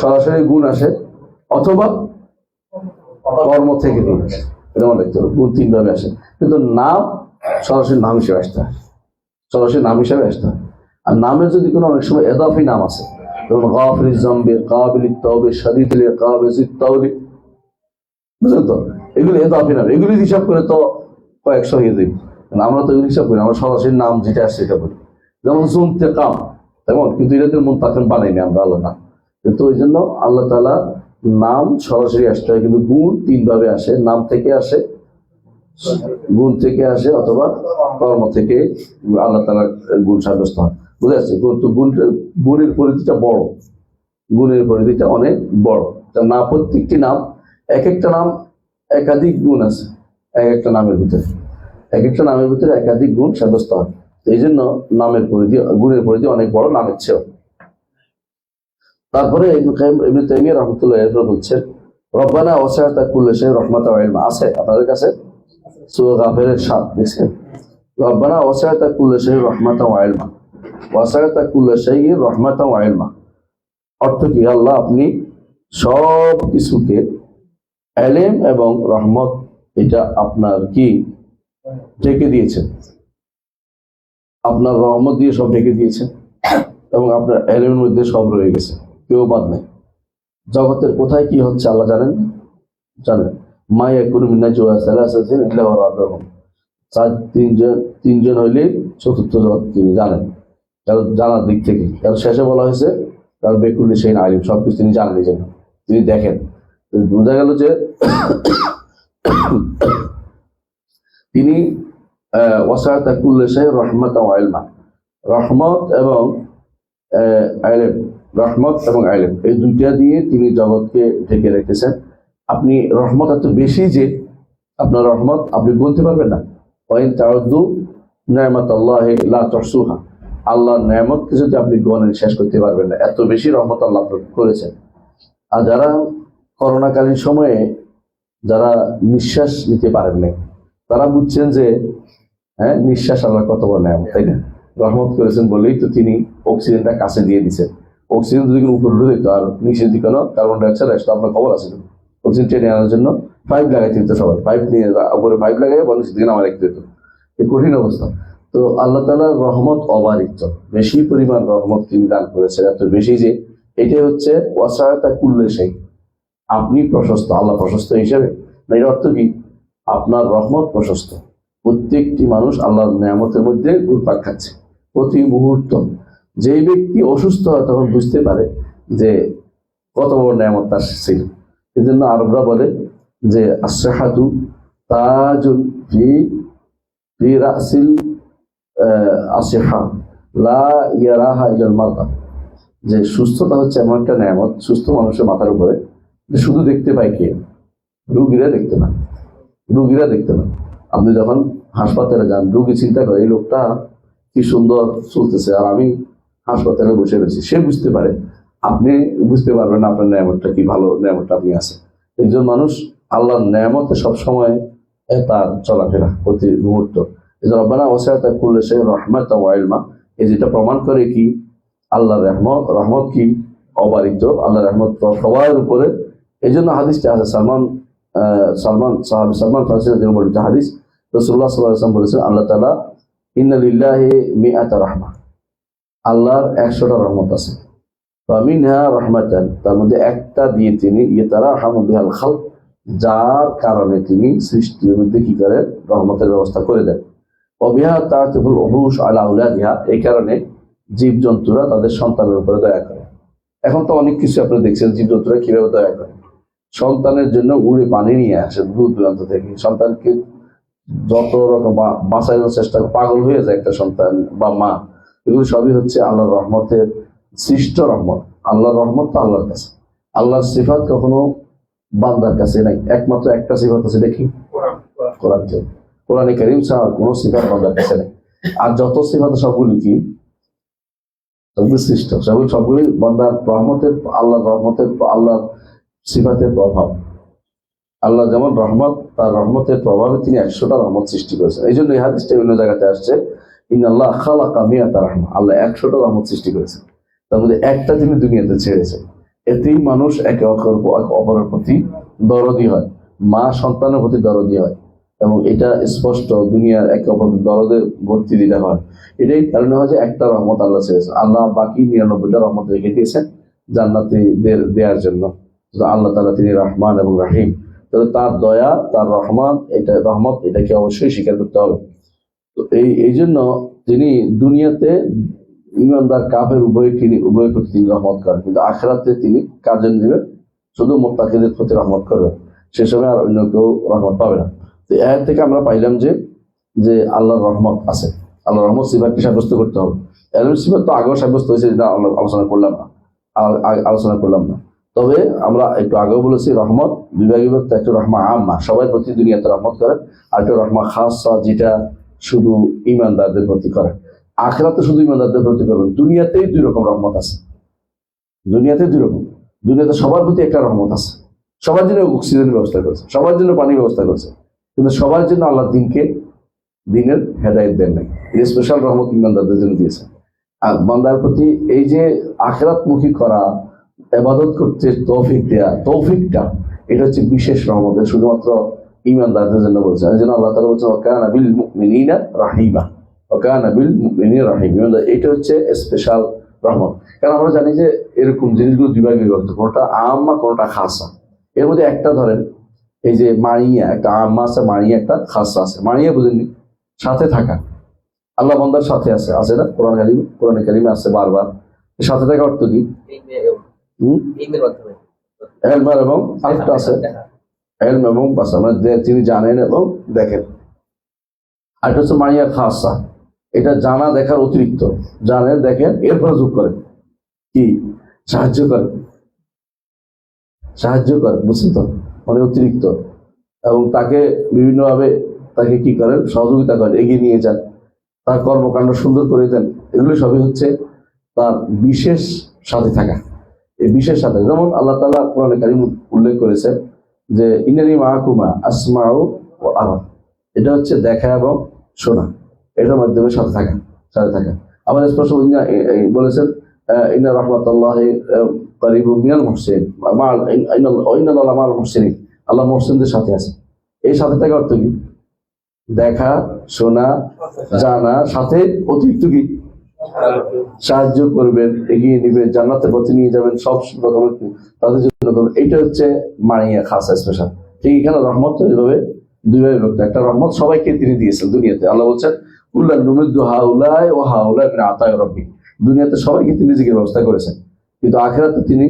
সরাসরি গুণ আসে, অথবা কর্ম থেকে গুণ আসে। এটা মনে রাখতে হবে, গুণ তিনভাবে আসে। কিন্তু নাম সরাসরি নাম হিসেবে আসতে হয়, সরাসরি নাম হিসেবে আসতে হয়। আর নামের যদি কোনো অনেক সময় এদাফি নাম আছে, যেমন গাফিরিজ যামবি, কাবিলিত তাওবি, শাদীদুল ইকাব, যিত তাওলি, বুঝলেন তো? এগুলি এদাফি নাম, এগুলি হিসাব করে তো কয়েকশো হয়ে যাবে। আমরা তো এগুলি হিসাব করি, আমরা সরাসরি নাম যেটা আসছে সেটা বলি। যেমন জুনতেকাম, তেমন, কিন্তু এটাতে মুনতাকিম বানাইনি আমরা আল্লাহ নাম। কিন্তু ওই জন্য আল্লাহ তাআলা নাম সরাসরি আসতে হয়, কিন্তু গুণ তিনভাবে আসে। নাম থেকে আসে, গুণ থেকে আসে, অথবা কর্ম থেকে আল্লাহ তাআলা গুণ সাব্যস্ত হয়। বুঝে আসছে? কিন্তু গুণের পরিধিটা বড়, গুণের পরিধিটা অনেক বড়। না, প্রত্যেকটি নাম, এক একটা নাম একাধিক গুণ আছে, এক একটা নামের ভিতরে, এক একটা নামের ভিতরে একাধিক গুণ সাব্যস্ত হয়। এই জন্য নামের পরিধি, গুণের পরিধি অনেক বড় নামের চেয়েও। তারপরে ইবনে তাইমিয়া রাহমাতুল্লাহ আলাইহি বলছেন, রব্বানা ওয়াসিআতা কুল্লা শাইইন রাহমাতাও ওয়া ইলমা। আছে আপনাদের কাছে? সূরা গাফিরের 7 দেখছেন? রব্বানা ওয়াসিআতা কুল্লা শাইইন রাহমাতাও ওয়া ইলমা, ওয়াসিআতা কুল্লা শাইইন রাহমাতাও ওয়া ইলমা। অর্থ কি? আল্লাহ আপনি সব কিছুকে ইলম এবং রহমত, এটা আপনার কি ঢেকে দিয়েছেন, আপনার রহমত দিয়ে সব ঢেকে দিয়েছেন, এবং আপনার ইলমের মধ্যে সব রয়ে গেছে, কেউ বাদ নেই। জগতের কোথায় কি হচ্ছে আল্লাহ জানেন, জানেন। মা ইয়াকুনু মিন নাজওয়া সালাসাতিন ইল্লা ওয়া রাবিউহুম, তিনজন হইলে চতুর্থ জন তিনি জানেন, কারণ জানার দিক থেকে। কারণ শেষে বলা হয়েছে কারণ বেকুল্লি শাইইন আলিম, সবকিছু তিনি জানেন, এই জন্য তিনি দেখেন। বোঝা গেল যে তিনি ওয়াসিআতা কুল্লা শাইইন রাহমাতাও ওয়া ইলমা, রহমত এবং ইলম, রহমত এবং ইলম, এই দুইটা দিয়ে তিনি জগৎকে ঢেকে রেখেছেন। আপনি রহমত এত বেশি যে আপনার রহমত আপনি বলতে পারবেন না। ওয়াইন তাউদ্দু নি'মাতাল্লাহি লা তুহসুহা, আল্লাহর নেয়ামতকে যদি আপনি গণে শেষ করতে পারবেন না, এত বেশি রহমত আল্লাহ করেছেন। আর যারা করোনাকালীন সময়ে যারা নিঃশ্বাস নিতে পারেন নাই, তারা বুঝছেন যে হ্যাঁ, নিঃশ্বাস আল্লাহ কত বড় নেয়ামত, তাই না? রহমত করেছেন বলেই তো তিনি অক্সিজেনটা কাছে দিয়ে দিচ্ছেন। অক্সিজেন যদি উপরে উঠে দিত আর নিচের দিকে কার্বন ডাইঅক্সাইড আসতো, আপনার খবর আছে অক্সিজেন টেনে আনার জন্য পাইপ লাগাইতে হতো, সবাই পাইপ নিয়ে উপরে পাইপ লাগাই নিচের দিকে নামা রাখতে হতো। এই কঠিন অবস্থা। তো আল্লাহ তাআলার রহমত অবারিত, বেশি পরিমাণ রহমত তিনি দান করেছেন, এত বেশি যে এটাই হচ্ছে ওয়াসাআতা কুল্লি শাই, আপনি প্রশস্ত, আল্লাহ প্রশস্ত হিসেবে। এর অর্থ কি? আপনার রহমত প্রশস্ত। প্রত্যেকটি মানুষ আল্লাহর নিয়ামতের মধ্যে ঘুরপাক খাচ্ছে প্রতি মুহূর্ত। যেই ব্যক্তি অসুস্থ হয় তখন বুঝতে পারে যে কত বড় নিয়ামত তার ছিল। এই জন্য আরবরা বলে যে আসসাহাতু তাজুন ফি রাসিল আসিহা লা ইয়ারাহা ইলাল মারদা, যে সুস্থতা হচ্ছে এমন একটা নিয়ামত সুস্থ মানুষের মাথার উপরে, যে শুধু দেখতে পায় কে? রুগীরা দেখতে পায়, রুগীরা দেখতে পায়। আপনি যখন হাসপাতালে যান, রুগী চিন্তা করে এই লোকটা কি সুন্দর চলতেছে আর আমি হাসপাতালে বসে রয়েছি, সে বুঝতে পারে। আপনি বুঝতে পারবেন না আপনার নিয়ামতটা কি ভালো নিয়ামতটা আপনি আছে। একজন মানুষ আল্লাহর নিয়ামতে সবসময় তার চলাফেরা প্রতি মুহূর্ত। এই যে রব্বানা ওয়াসিআতা কুল্লা শাইইন রাহমাতাও ওয়া ইলমা, এই যেটা প্রমাণ করে কি আল্লাহর রহমত কি অবারিত, আল্লাহর রহমত সবার উপরে। এই জন্য হাদিসটা আছে সালমান ফারসি রাদিয়াল্লাহু বর্ণিত হাদিস, রাসূলুল্লাহ সাল্লাল্লাহু আলাইহি ওয়াসাল্লাম বলেছেন আল্লাহ তাআলা ইন্না লিল্লাহি মিআতা রাহমা, আল্লাহর 100টা রহমত আছে। ফামিনহা রাহমাতান, তার মধ্যে একটা দিয়ে তিনি ইয়াতারাহামু বিহাল খালক, যার কারণে তিনি সৃষ্টির মধ্যে কি করেন? রহমতের ব্যবস্থা করে দেন। ওয়া বিহা তা'তিফুল উহুশ আলা আওলাদিহা, এই কারণে জীবজন্তুরা তাদের সন্তানের উপরে দয়া করে। এখন তো অনেক কিছু আপনি দেখছেন জীবজন্তুরা কিভাবে দয়া করে। সন্তানের জন্য উড়ে পানি নিয়ে আসে দূর দূরান্ত থেকে, সন্তানকে যত রকম বাঁচানোর চেষ্টা, পাগল হয়ে যায় একটা সন্তান বা মা। এগুলো সবই হচ্ছে আল্লাহর রহমতের সৃষ্ট রহমত। আল্লাহর রহমত তো আল্লাহর কাছে, আল্লাহর সিফাত কখনো বান্দার কাছে নাই। একমাত্র একটা সিফাত আছে, দেখি কোরআনে কারীম ছাড়া কোনো সিফাত বান্দার কাছে নেই। আর যত সিফাত সবগুলি কি? সবগুলি সৃষ্ট, সবগুলি বান্দার রহমতের, আল্লাহর রহমতের, আল্লাহর সিফাতের প্রভাব। আল্লাহ যেমন রহমত, তার রহমতের প্রভাবে তিনি 100টা রহমত সৃষ্টি করেছেন। এই জন্য এই হাদিসটা বিভিন্ন জায়গাতে আসছে, ইন্নাল্লাহ খালাকা মিআতা রাহমা, আল্লাহ 100টা রহমত সৃষ্টি করেছেন, তার মধ্যে একটা তিনি দুনিয়াতে ছেড়েছেন। এতেই মানুষ একে অপরের প্রতি দরদি হয়, মা সন্তানের প্রতি দরদি হয়, এবং এটা স্পষ্ট দুনিয়ার একে অপরের দরদে ভর্তি দিতে হয়। এটাই কারণে হয় যে একটা রহমত আল্লাহ ছেড়েছেন, আল্লাহ বাকি 99টা রহমত রেখে দিয়েছেন জান্নাতীদের দেওয়ার জন্য। আল্লাহ তাআলা তিনি রহমান এবং রাহিম, তাহলে তার দয়া, তার রহমত এটাকে অবশ্যই স্বীকার করতে হবে। তো এই জন্য তিনি দুনিয়াতে ইমানদার কাফের উভয়ের প্রতি তিনি রহমত করেন, কিন্তু আখিরাতে তিনি কাজের দিবেন শুধু মুত্তাকিদের প্রতি রহমত করবেন, সে সময় আর অন্য কেউ রহমত পাবে না। তো এর থেকে আমরা পাইলাম যে আল্লাহর রহমত আছে, আল্লাহর রহমত সিফাতকে সাব্যস্ত করতে হবে। এলম সিফাত তো আগেও সাব্যস্ত হয়েছে, যেটা আমরা আলোচনা করলাম না। তবে আমরা একটু আগেও বলেছি রহমত বিভাগীয়, একটা রহমা আম্মা সবার প্রতি দুনিয়াতে রহমত করেন, আর একটা রহমা খাসা যেটা শুধু ইমানদারদের প্রতি করেন। আখিরাতে শুধু ইমানদারদের প্রতি করবেন। দুনিয়াতেই 2 রকম রহমত আছে, দুনিয়াতে 2 রকম। দুনিয়াতে সবার প্রতি একটা রহমত আছে, সবার জন্য অক্সিজেনের ব্যবস্থা করেছে, সবার জন্য পানির ব্যবস্থা করেছে, কিন্তু সবার জন্য আল্লাহ দিনের হেদায়েত দেন নাই। এই স্পেশাল রহমত ইমানদারদের জন্য দিয়েছেন। আর বান্দার প্রতি এই যে আখিরাতমুখী করা, ইবাদত করতে তৌফিক দেয়া, তৌফিকটা এটা হচ্ছে বিশেষ রহমত, শুধুমাত্র ইমানদারদের জন্য বলছেন। এই জন্য আল্লাহ তাআলা বলছেন ওয়া কানা বিল মুমিনিনা রাহিমা, ওয়া কানা বিল মুমিনিনা রাহিমা, এটা হচ্ছে স্পেশাল রহমত। কারণ আমরা জানি যে এরকম জিনিসগুলো দুইভাগে বিভক্ত, কোনটা আম্মা কোনটা খাসা। এর মধ্যে একটা ধরেন এই যে মারিয়া, একটা আম্মা আছে, মারিয়া একটা খাসা আছে। মারিয়া বুঝেননি? সাথে থাকা, আল্লাহ বান্দার সাথে আছে না? কোরআনে কারিমে আছে বারবার। সাথে থাকা অর্থ কি? এলম এবং আরেকটা আছে এলম এবং বাসা, মানে তিনি জানেন এবং দেখেন। আরেকটা হচ্ছে মারিয়া খাসা, এটা জানা দেখার অতিরিক্ত, জানেন দেখেন এরপরে যোগ করেন কি? সাহায্য করেন, বুঝছেন তো? মানে অতিরিক্ত, এবং তাকে বিভিন্নভাবে তাকে কি করেন? সহযোগিতা করেন, এগিয়ে নিয়ে যান, তার কর্মকাণ্ড সুন্দর করে দেন। এগুলো সবই হচ্ছে তার বিশেষ সাথে থাকা। এই বিশেষ সাথে, যেমন আল্লাহ তাআলা কোরআনে কারীম উল্লেখ করেছেন যে ইন্নানি মাআকুমা আসমাউ ওয়া আরা, এটা হচ্ছে দেখা এবং শোনা, এটার মাধ্যমে সাথে থাকা। আবার স্পষ্ট বলেছেন ইন্না রাহমাতাল্লাহি কারীবুম মিনাল মুহসিনিন, ইন্নাল্লাহা মাআল মুহসিনিন, আল্লাহ মুহসিনদের সাথে আছে। এই সাথে থাকা অর্থ কি? দেখা, শোনা, জানা, সাথে অতিরিক্ত কি? সাহায্য করবেন, এগিয়ে নিবেন, জান্নাতের পথে নিয়ে যাবেন, সব রকমের তাদের জন্য করবেন। এইটা হচ্ছে মানিয়া খাস স্পেশাল। ঠিক এখানে রহমত এইভাবে দুইভাবে বিভক্ত। একটা রহমত সবাইকে তিনি দিয়েছেন দুনিয়াতে। আল্লাহ বলছেন কুল্লান নুমিদ্দু হাউলাই ওয়া হাউলাই মিন আতাই রাব্বিক, দুনিয়াতে সবাইকে তিনি রিজিকের ব্যবস্থা করেছেন, কিন্তু আখিরাতে তিনি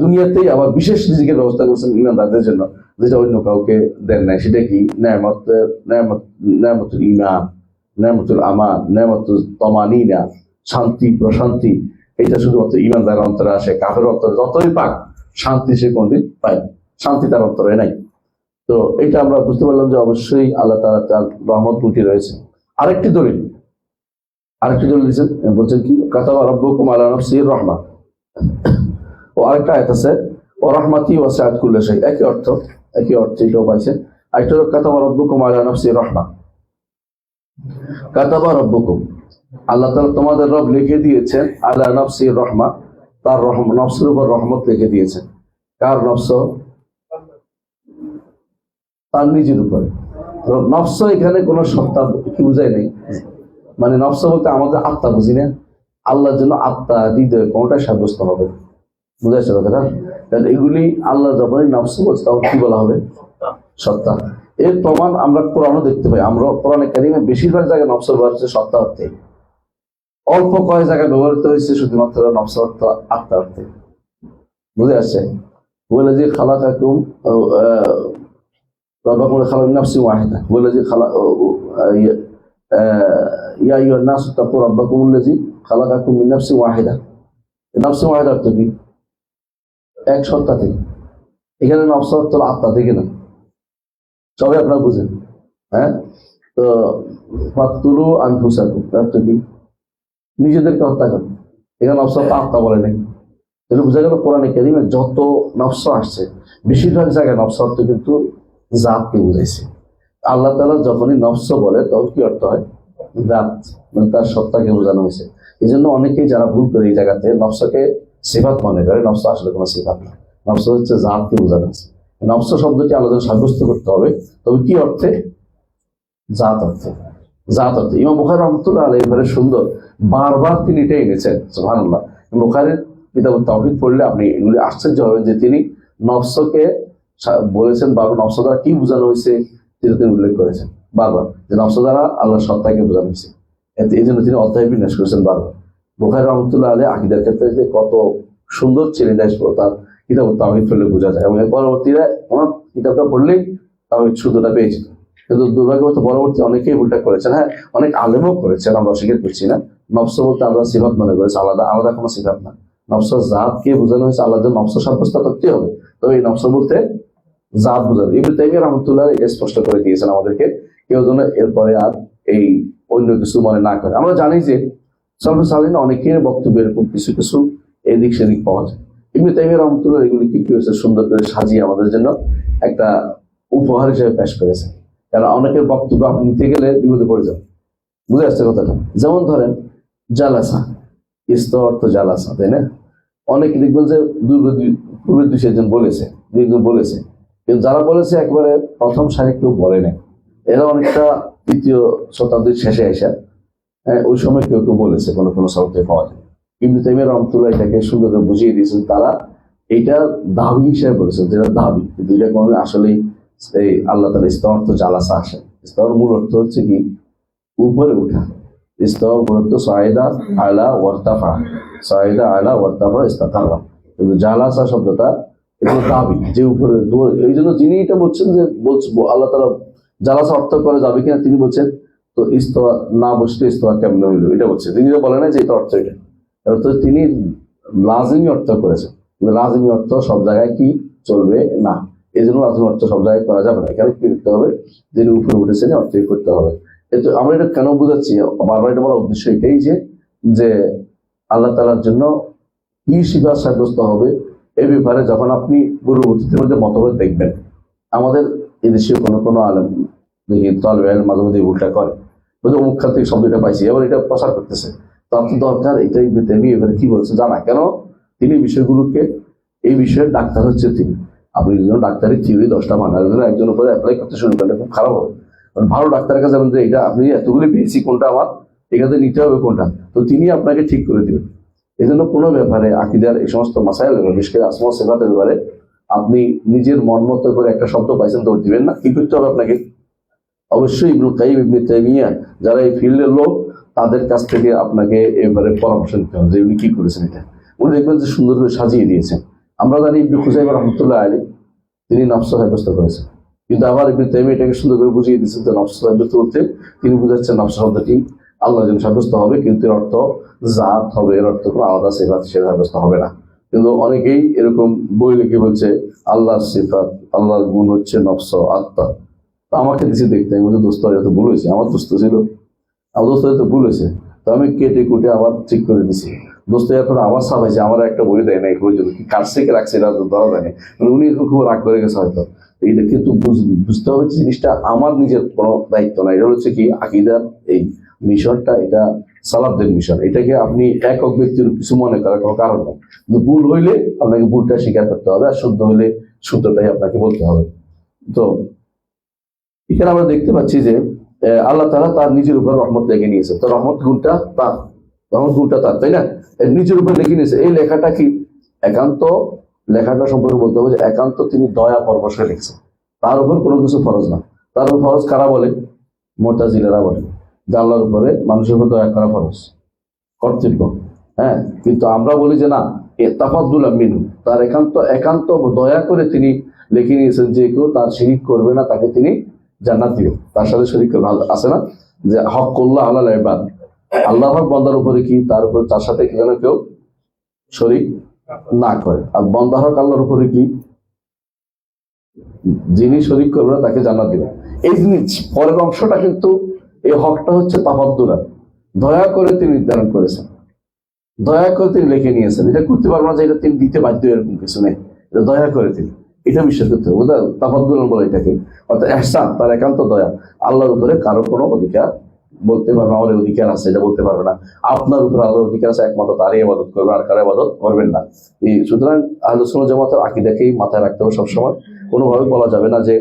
দুনিয়াতেই আবার বিশেষ রিজিকের ব্যবস্থা করেছেন ঈমানদারদের জন্য, যেটা অন্য কাউকে দেন নাই। সেটা কি? নেয়ামতুল ঈমান, নেয়ামতুল আমান, নেয়ামতুল তমানিনা, শান্তি প্রশান্তি। এটা শুধুমাত্র ঈমানদার অন্তরে আসে। কাফের অন্তরে যতই পাক, শান্তি সে কোনদিন পায় না, শান্তি তার অন্তরে নাই। তো এটা আমরা বুঝতে পারলাম যে অবশ্যই আল্লাহ তাআলা তার রহমত লুটি রয়েছে। আরেকটি দলিল দিচ্ছেন, বলছেন কি? কাতাবা রাব্বুকুম আলা নাফসিহির রাহমা। ও আরেকটা আয়াত আছে ও রাহমাতি ওয়াসিআত কুল্লা শাই, একই অর্থ এটাও পাইছে। আরেকটা হলো কাতাবা রাব্বুকুম আলা নাফসিহির রাহমা। কাতাবা রাব্বুকুম, আল্লাহ তাআলা তোমাদের রব লিখে দিয়েছেন আলা নাফসিহির রাহমা, তার নফসের উপর রহমত লিখে দিয়েছেন। কার নফস? তার নিজের উপরে। নফস এখানে কোন সত্তা কি বুঝায় নেই, মানে নফস বলতে আমাদের আত্মা বুঝি না, আল্লাহর জন্য আত্মা, হৃদয় কোনটা সাব্যস্ত হবে? বুঝাইছে কথাটা? কারণ এগুলি আল্লাহ যখনই নফস বলছে তখন কি বলা হবে? সত্তা। এর প্রমাণ আমরা কোরআনও দেখতে পাই। আমরা কোরআনে কারিমে বেশিরভাগ জায়গায় নফস ব্যবহার হচ্ছে সত্তা অর্থে, অল্প কয়েক জায়গায় ব্যবহৃত হয়েছে শুধুমাত্র নফস অর্থ, আত্মা অর্থে। বুঝে আসছে? বলে যে খালাকাকুম ربكم خلق من نفس واحدة والذي خلق يا أيها الناس اتقوا ربكم الذي خلقكم من نفس واحدة। নফস ওয়াহিদা অর্থ কি? এক সত্তা থেকে। এখানে নফস অর্থ আত্মা থেকে না, সবাই আপনারা বুঝেন। হ্যাঁ, তো ফাকতুলু আনফুসাকুম অর্থ কি? নিজেদেরকে হত্যা করুন। এখানে নফস অর্থ আত্মা বলে নাই। তাহলে বোঝা গেল কোরআনে কারিমে যত নফস আসছে বেশিরভাগ জায়গায় নফস অর্থ কিন্তু জাতকে বুঝাইছে। আল্লাহ তাআলা যখনই নফস বলে তখন কি অর্থ হয়? জাত, মানে তার সত্তাকে বোঝানো হয়েছে। এই জন্য অনেকেই যারা ভুল করে এই জায়গাতে নফসকে সিফাত মনে করে, নফস আসলে কোনো সিফাত না, নফস হচ্ছে জাতকে বোঝানো হয়েছে। নফস শব্দটি আলাদা সাব্যস্ত করতে হবে, তবে কি অর্থে? জাত অর্থে। ইমাম বুখারী রাহমাতুল্লাহ আলাইহি এবারে সুন্দর বারবার তিনি এটা এনেছেন। সুবহানাল্লাহ। বুখারীর কিতাবুত তাওহীদ পড়লে আপনি এগুলি আশ্চর্য হবেন যে তিনি নফসকে বলেছেন বারবার, নফস দ্বারা কি বোঝানো হয়েছে তিনি উল্লেখ করেছেন বারবার, যে নফস দ্বারা আল্লাহর সত্তাকে বোঝানো হয়েছে। এই জন্য তিনি অধ্যায় বিন্যাস করেছেন বারবার। বুখারী রাহমাতুল্লাহ আলাইহি আকীদার ক্ষেত্রে যে কত সুন্দর ছিলেন তার কিতাব তাওহীদ পড়লে বোঝা যায়। এবং এর পরবর্তীতে ওনার কিতাবটা পড়লেই তাওহীদ শুদ্ধটা পেয়েছে। কিন্তু দুর্ভাগ্যবশত পরবর্তী অনেকেই ভুলটা করেছেন। হ্যাঁ, অনেক আলেমও করেছেন, আমরা অস্বীকার করছি না। নফস বলতে আমরা সিফাত মনে করেছি, আলাদা কোনো সিফাত না। নফস জাতকে বোঝানো হয়েছে, আল্লাহ যে নফস সাব্যস্ত করতে হবে, তবে এই নফস বলতে জাত বোঝানো। ইবনে তাইমিয়া রাহমাতুল্লাহ স্পষ্ট করে দিয়েছেন আমাদেরকে, কেউ যেন এরপরে আর এই অন্য কিছু মনে না করে। আমরা জানি যে সালফে অনেকের বক্তব্যের উপর কিছু কিছু এদিক সেদিক পাওয়া যায়। ইবনে তাইমিয়া রাহমাতুল্লাহ এগুলি কি হয়েছে সুন্দর করে সাজিয়ে আমাদের জন্য একটা উপহার হিসেবে পেশ করেছে। কারণ অনেকের বক্তব্য আপনি নিতে গেলে বিপদে পড়ে যান। বুঝে আসছে কথাটা? যেমন ধরেন জালাসা, ইস্তা অর্থ জালাসা, তাই না? অনেকে দেখবেন যে পূর্বে দুই চারজন বলেছে, কিন্তু যারা বলেছে একবারে প্রথম সারি কেউ বলে নাই। এরা অনেকটা তৃতীয় শতাব্দীর শেষে আসা, ওই সময় কেউ বলেছে, কোনো শব্দে পাওয়া যায়। ইবনে তাইমিয়া রাহমাতুল্লাহ এটাকে সুন্দর করে বুঝিয়ে দিয়েছেন। তারা এইটা দাবি হিসেবে বলেছেন, যেটা দাবি, কিন্তু এটা কোনো আসলেই এই আল্লাহ তাআলা ইস্তা অর্থ জালাসা আসে। ইস্তার মূল অর্থ হচ্ছে কি? উপরে উঠা। ইস্তা মূলত সাইদা আলা ওয়ারতাফা, ইস্তাকাররা। কিন্তু জালাসা শব্দটা এগুলো দাবি, যে উপরে। এই জন্য যিনি এটা বলছেন যে আল্লাহ তাআলা জালাসা অর্থ করে যাবে কিনা তিনি বলছেন, তো ইস্তোয়া না বসলে ইস্তোয়া কেমন হইল এটা বলছে। তিনি বলে না যে এটা অর্থ, এটা অর্থ তিনি লাজিমি অর্থ করেছেন। কিন্তু লাজিমি অর্থ সব জায়গায় কি চলবে না, এই জন্য লাজিমি অর্থ সব জায়গায় করা যাবে না। এখানে কি করতে হবে? যিনি উপরে উঠেছেন অর্থই করতে হবে। কিন্তু আমরা এটা কেন বোঝাচ্ছি, বারবার এটা বলার উদ্দেশ্য এটাই যে আল্লাহ তাআলার জন্য কি সিফাত সাব্যস্ত হবে এই ব্যাপারে যখন আপনি পূর্ববর্তীদের মধ্যে মতভেদ দেখবেন, আমাদের এদেশে কোনো কোনো আলেম দেখি তলবে মাঝে মধ্যে উল্টা করে, বলতে অমুক খান থেকে শব্দটা পাইছি, এবার এটা প্রচার করতেছে। তো আপনার দরকার এটাই বেতেমি এবারে কি বলছে জানা, কেন তিনি বিষয়গুলোকে, এই বিষয়ের ডাক্তার হচ্ছে তিনি। আপনি যদি ডাক্তারের থিওরি 10টা মানার জন্য একজন উপরে অ্যাপ্লাই করতে শুরু করলে খুব খারাপ হবে। কারণ ভালো ডাক্তারের কাছে যাবেন যে এটা আপনি এতগুলি পেয়েছি, কোনটা আমার এখানে নিতে হবে কোনটা, তো তিনি আপনাকে ঠিক করে দিবেন। এই জন্য কোনো ব্যাপারে আকিদার এই সমস্ত মাসাইল, বিশেষ করে আসমা সিফাতের ব্যাপারে আপনি নিজের মন মতো করে একটা শব্দ পাইছেন দৌড় দিবেন না। কি করতে হবে আপনাকে? অবশ্যই ইবনুল কাইয়িম, ইবনে তাইমিয়া যারা এই ফিল্ডের লোক, তাদের কাছ থেকে আপনাকে এবারে পরামর্শ নিতে হবে যে উনি কি করেছেন। এটা উনি দেখবেন যে সুন্দর করে সাজিয়ে দিয়েছেন। আমরা জানি ইবনে খুজাইমা রাহমাতুল্লাহ আলাইহি তিনি নফস সাব্যস্ত করেছেন, কিন্তু আবার ইবনে তাইমিয়া এটাকে সুন্দর করে বুঝিয়ে দিয়েছেন যে নফস সাব্যস্ত বলতে তিনি বুঝাচ্ছেন নফস শব্দটি আল্লাহর জন্য সাব্যস্ত হবে, কিন্তু এর অর্থ জাত হবে, এর অর্থ কোনো আলাদা সিফাত সে সাব্যস্ত হবে না। কিন্তু অনেকেই এরকম বই লিখে বলছে আল্লাহর সিফাত, আল্লাহর গুণ হচ্ছে নফস, আত্মা। আমাকে দিচ্ছে দেখতে, আমি বলছি দোস্ত হয়তো ভুল হয়েছে, আমার দোস্ত ছিল, আমার দোস্ত হয়তো ভুল হয়েছে, তো আমি কেটে কুটে আবার ঠিক করে দিছি। দোস্ত এখন আবার ছাপাইছে, আমার একটা বই দেয় না এই পর্যন্ত, কি কার থেকে রাখছে এটা ধরা যায় না, মানে উনি এখন খুব রাগ করে গেছে হয়তো। এইটা কিন্তু বুঝতে হবে জিনিসটা আমার নিজের কোনো দায়িত্ব না, এটা হচ্ছে কি আকিদার এই মিশনটা, এটা সালাফদের মিশন। এটাকে আপনি একক ব্যক্তির কিছু মনে করার কোনো কারণ নেই। কিন্তু ভুল হইলে আপনাকে ভুলটা স্বীকার করতে হবে, আর শুদ্ধ হইলে শুদ্ধটাই আপনাকে বলতে হবে। তো এখানে আমরা দেখতে পাচ্ছি যে আল্লাহ তাআলা তার নিজের উপর রহমত লেগে নিয়েছে। তো রহমত গুণটা তার, রহমত গুণটা তার, তাই না? নিজের উপর লিখে নিয়েছে। এই লেখাটা কি একান্ত, লেখাটা সম্পর্কে বলতে হবে যে একান্ত তিনি দয়া পরবশে লিখছেন, তার উপর কোনো কিছু ফরজ না। তার উপর ফরজ কারা বলে? মুতাজিলারা বলে যে আল্লাহর উপরে মানুষের উপর দয়া করা ফরজ, কর্তব্য। হ্যাঁ, কিন্তু আমরা বলি যে না, তাফাদ্দুলাম মিনহু, তার একান্ত দয়া করে তিনি লিখে নিয়েছেন যে কেউ তার শিরিক করবে না তাকে তিনি জান্নাত দিবেন, তার সাথে শরীক করবে। আছে না যে হকুল্লাহ আলাল ইবাদ, আল্লাহ হক বান্দার উপরে কি, তার উপর তার সাথে কি যেন কেউ শরীক না করে। আর বান্দা হক আল্লাহর উপরে কি, যিনি শরীক করবে না তাকে জান্নাত দিবেন। এই জিনিস পরের অংশটা কিন্তু, এই হকটা হচ্ছে তাফাদ্দুলা, দয়া করে তিনি নির্ধারণ করেছেন, দয়া করে তিনি লিখে নিয়েছেন। এটা করতে পারবো না যে এটা তিনি দিতে বাধ্য, এরকম কিছু নেই, এটা দয়া করে তিনি, এটা বিশ্বাস করতে হবে। বুঝলেন? তাফাদ্দুল বলে এটাকে, অর্থাৎ ইহসান, তার একান্ত দয়া। আল্লাহর উপরে কারো কোনো অধিকার বলতে পারবে না, আমাদের অধিকার আছে এটা বলতে পারবে না। আপনার উপরে আল্লাহর অধিকার আছে, একমাত্র তারই ইবাদত করবে, আর কারো ইবাদত করবেন না। এই সুতরাং আহলুস সুন্নাহ ওয়াল জামাতের আকীদাকেই মাথায় রাখতে হবে সবসময়। কোনোভাবে বলা যাবে না যে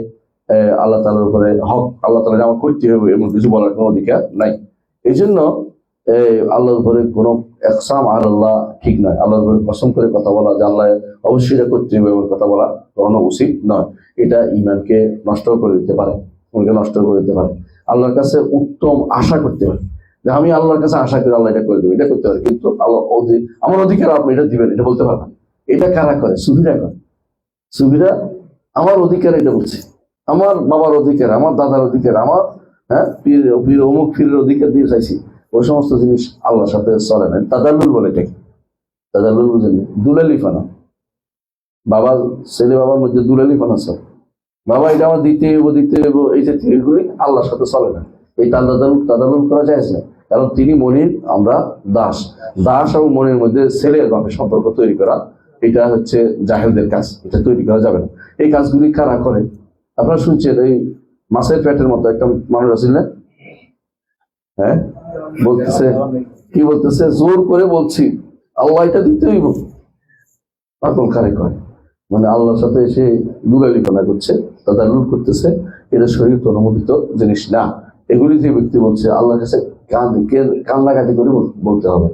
আল্লাহ তাআলার উপরে হক আল্লাহ তাআলা আমার করতে হবে, এমন কিছু বলার কোনো অধিকার নাই। এই জন্য আল্লাহর উপরে কোনো ইকসাম আল্লাহ ঠিক নয়। আল্লাহর উপরে কসম করে কথা বলা যে আল্লাহ অবশ্যই এটা করতে হবে এমন কথা বলা কখনো উচিত নয়। এটা ঈমানকে নষ্ট করে দিতে পারে, মনকে নষ্ট করে দিতে পারে। আল্লাহর কাছে উত্তম আশা করতে পারে যে আমি আল্লাহর কাছে আশা করি আল্লাহ এটা করে দেবে, এটা করতে পারে, কিন্তু আল্লাহ আমার অধিকার আপনি এটা দিবেন এটা বলতে পারবেন। এটা কারা করে? সুফিরা করে। সুফিরা আমার অধিকার এটা বলছে, আমার বাবার অধিকার, আমার দাদার অধিকার, আমার পীর অমুক পীরের অধিকার দিয়ে চাইছি। ওই সমস্ত জিনিস আল্লাহর সাথে চলে না। তাদাল্লুল বলে এটাকে, তাদাল্লুল বুঝেন? দুলালিফানা, বাবা ছেলে বাবার মধ্যে দুলালিফানা চলে। বাবা এটা আমার দিতে হইব, দিতে হইব, এই যে এগুলি আল্লাহর সাথে চলে না। এই তাদাল্লুল করা যায় না, কারণ তিনি মনির, আমরা দাস। দাস এবং মনির মধ্যে ছেলের বাপের সম্পর্ক তৈরি করা, এটা হচ্ছে জাহেলদের কাজ, এটা তৈরি করা যাবে না। এই কাজগুলি কারা করে? আপনারা শুনছেন এই মাছের পেটের মতো একটা মানুষ আছে না, হ্যাঁ, বলতেছে কি, বলতেছে জোর করে বলছি আল্লাহ এটা দিতে হইব, পাগল কারে করে? মানে আল্লাহর সাথে এসে দুলালিপনা করছে, তাদাল্লুল করতেছে। এটা শরীয়ত অনুমোদিত জিনিস না। এগুলি যে ব্যক্তি বলছে আল্লাহর কাছে কান্নাকাটি করে বলতে হবে,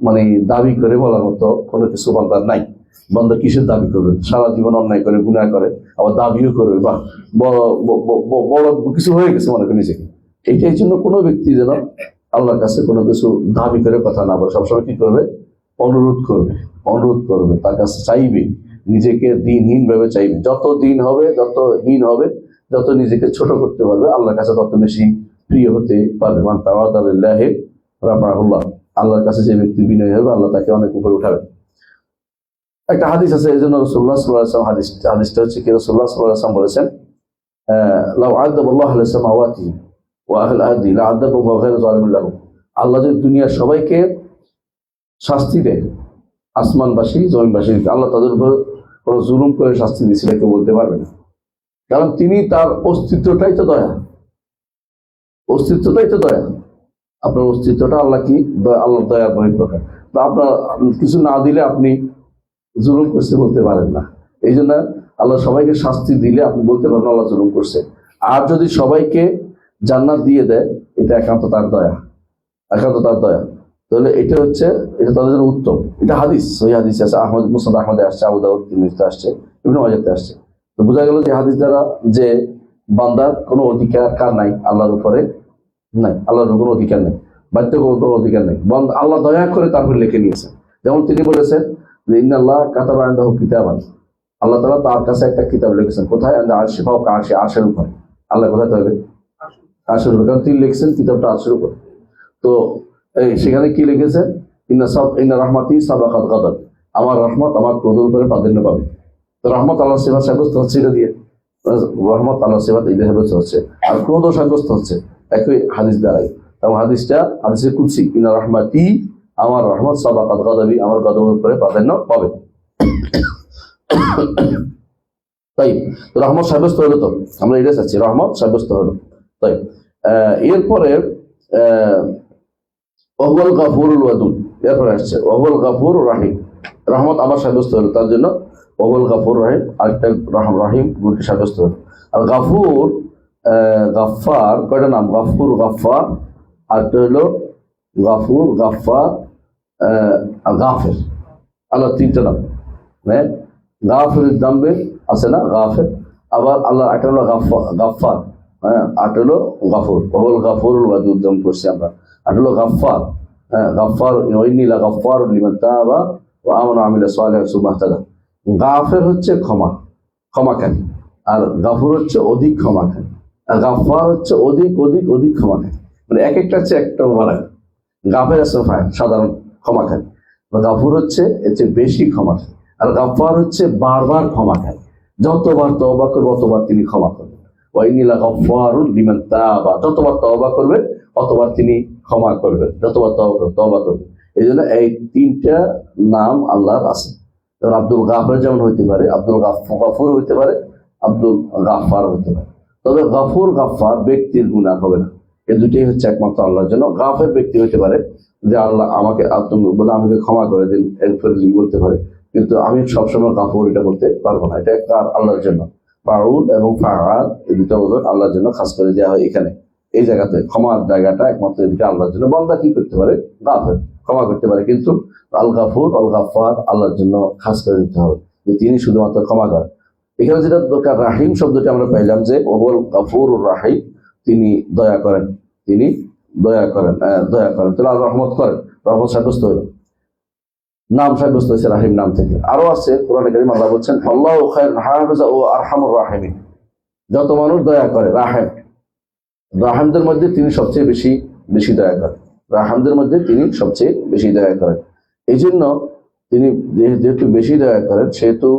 মানে দাবি করে বলার মতো কোনো কিছু বান্দার নাই। বান্দা কিসের দাবি করবে? সারা জীবন অন্যায় করে, গুনাহ করে, আবার দাবিও করবে, বা বড় কিছু হয়ে গেছে মনে করে নিজেকে। এইটার জন্য কোনো ব্যক্তি যেন আল্লাহর কাছে কোনো কিছু দাবি করে কথা না বলে, সবসময় কি করবে? অনুরোধ করবে, অনুরোধ করবে, তার কাছে চাইবে, নিজেকে দিনহীন ভাবে চাইবে। যত দিন হবে, যত হীন হবে, যত নিজেকে ছোট করতে পারবে, আল্লাহর কাছে তত বেশি প্রিয় হতে পারবে। মান তাওয়াদা লিল্লাহি রাফাহুল্লাহ, আল্লাহর কাছে যে ব্যক্তি বিনয়ী হবে আল্লাহ তাকে অনেক উপরে উঠাবে। একটা হাদিস আছে, এই জন্য রাসূলুল্লাহ সাল্লাল্লাহু আলাইহি ওয়াসাল্লাম, হাদিসটা হচ্ছে কি, রাসূলুল্লাহ সাল্লাল্লাহু আলাইহি ওয়াসাল্লাম বলেছেন, লাউ আযাবাল্লাহু আহলা সামাওয়াতি ওয়া আহলা আরদি লা'আযাবাহুম ওয়া গায়রা যালিমিন লাহুম। আল্লাহ যদি দুনিয়ার সবাইকে শাস্তি দেয়, আসমানবাসী জমিনবাসী, আল্লাহ তাদের উপর কোনো জুলুম করে শাস্তি দিয়েছিল কেউ বলতে পারবে না, কারণ তিনি তার অস্তিত্বটাই তো দয়া, অস্তিত্বটাই তো দয়া। আপনার অস্তিত্বটা আল্লাহ কি, আল্লাহ দয়ার বহিঃপ্রকাশ। তো আপনার কিছু না দিলে আপনি জুলুম করছে বলতে পারেন না। এই জন্য আল্লাহ সবাইকে শাস্তি দিলে আপনি বলতে পারবেন আল্লাহ জুলুম করছে। আর যদি সবাইকে জান্নাত দিয়ে দেয়, এটা একান্ত তার দয়া, একান্ত তার দয়া। তাহলে এটা হচ্ছে, এটা তাদের জন্য উত্তম। এটা হাদিস, সহিহ হাদিস আছে, আহমদ মুসনাদ আহমদে আসছে, আবু দাউদ তিরমিজিতে আসছে, ইবনে মাজাহতে আসছে। তো বোঝা গেল যে হাদিস দ্বারা যে বান্দার কোনো অধিকার কার নাই, আল্লাহর উপরে নাই, আল্লাহর কোনো অধিকার নেই, বাধ্য কোনো অধিকার নেই। আল্লাহ দয়া করে তারপর লিখে নিয়েছেন। যেমন তিনি বলেছেন যে ইন্নাল্লাহ কাতাবা ইনদাহু কিতাবান, আল্লাহ তাআলা তার কাছে একটা কিতাব লিখেছেন। কোথায়? আরশে ফাওকা আরশে, আরশের উপরে। আল্লাহ কোথায় থাকবে? আরশের উপরে, কারণ তিনি লিখছেন কিতাবটা আরশের উপরে। তো সেখানে কি লিখেছেন? ইন্না রাহমাতি সাবাকাত গাদাব, আমার রহমত আমার ক্রোধের উপরে প্রাধান্য পাবে। তো রহমত আল্লাহর সিফাত সাব্যস্ত হচ্ছে এটা দিয়ে, রহমত আল্লাহর সিফাত এই সাব্যস্ত হচ্ছে, আর ক্রোধও সাব্যস্ত হচ্ছে একই হাদিস দ্বারাই। এবং হাদিসটা হাদিসে কুদসি, ইন্না রাহমাতি, আমার রহমত সাবাকাত গাদাবি, আমার গজবের উপরে প্রাধান্য পাবে। তাই রহমত সাব্যস্ত হলো, তো আমরা এটা চাচ্ছি, রহমত সাব্যস্ত হলো। তাই এরপরে ওহুয়াল গাফুরুল ওয়াদুদ, এরপরে আসছে ওহুয়াল গাফুর রাহিম, রহমত আবার সাব্যস্ত হলো তার জন্য, ওহুয়াল গাফুর রাহিম, আরেকটা রাহিম গুণটি সাব্যস্ত হলো। আর গাফুর গাফফার, কয়টা নাম? গাফুর, গাফফার, আরেকটা হলো গাফুর, গাফফার, আর গাফের। আল্লাহ তিনটা নাম, হ্যাঁ। গাফের দাম্বে আছে না, গাফের। আবার আল্লাহ একটা হলো গাফফার, হ্যাঁ, আট হলো গাফুর, ওহুয়াল গাফুরুল ওয়াদুদ যেমন করছি আমরা। আর হলো গাফফার, হ্যাঁ, গাফফার, ইন্নী লা গাফফারুন লিমান তাবা ওয়া আমানা ওয়া আমিলা সালিহান সুম্মা ইহতাদা। গাফের হচ্ছে ক্ষমা, ক্ষমাকারী, আর গাফুর হচ্ছে অধিক ক্ষমাকারী, আর গাফফার হচ্ছে অধিক অধিক অধিক ক্ষমাকারী। মানে এক একটা হচ্ছে একটা বাড়ায়। গাফের আছে সাধারণ ক্ষমাকারী, গাফুর হচ্ছে এর চেয়ে বেশি ক্ষমাকারী, আর গাফফার হচ্ছে বারবার ক্ষমাকারী, যতবার তওবা করবে ততবার তিনি ক্ষমা করবেন। ওয়া ইন্নী লা গাফফারুন লিমান তাবা, যতবার তওবা করবে অতবার তিনি ক্ষমা করবেন, যতবার তওবা করবে। এই জন্য এই তিনটা নাম আল্লাহর আছে। যেমন আব্দুল গাফর যেমন হইতে পারে, আব্দুল গাফুর হইতে পারে, আব্দুল গাফফার হইতে পারে। তবে গাফুর গাফফার ব্যক্তির গুনাহ হবে না, এই দুটোই হচ্ছে একমাত্র আল্লাহর জন্য। গাফের ব্যক্তি হইতে পারে যে আল্লাহ আমাকে বলে আমাকে ক্ষমা করে দিন, এরপরে বলতে পারে, কিন্তু আমি সবসময় গাফুর এটা বলতে পারবো না, এটা একটা আল্লাহর জন্য। ফাউল এবং ফাআল এই দুটো ওজন আল্লাহর জন্য খাস করে দেওয়া হয়। এখানে এই জায়গাতে ক্ষমার জায়গাটা একমাত্র এদিকে আল্লাহর জন্য। বান্দা কি করতে পারে? গাফের, ক্ষমা করতে পারে, কিন্তু আল গাফুর আল গাফফার আল্লাহর জন্য খাস করে দিতে হবে, যে তিনি শুধুমাত্র ক্ষমা করেন। এখানে যেটা দরকার, রাহিম শব্দটি আমরা পাইলাম যে ওহুয়াল গাফুর রাহিম, তিনি দয়া করেন, তিনি দয়া করেন, দয়া করেন, তাহলে আল্লাহ রহমত করেন, রহমত সাব্যস্ত হইল, নাম সাব্যস্ত হয়েছে রাহিম নাম থেকে। আরো আছে কোরআনে কারীম, আল্লাহ বলছেন আল্লাহু খায়রুন হাফিজা ও আরহামুর রাহিমিন, যত মানুষ দয়া করে, রাহিম, রাহিমদের মধ্যে তিনি সবচেয়ে বেশি বেশি দয়া করেন, রাহিমদের মধ্যে তিনি সবচেয়ে বেশি দয়া করেন। এই জন্য তিনি যেহেতু বেশি দয়া করেন, সেহেতু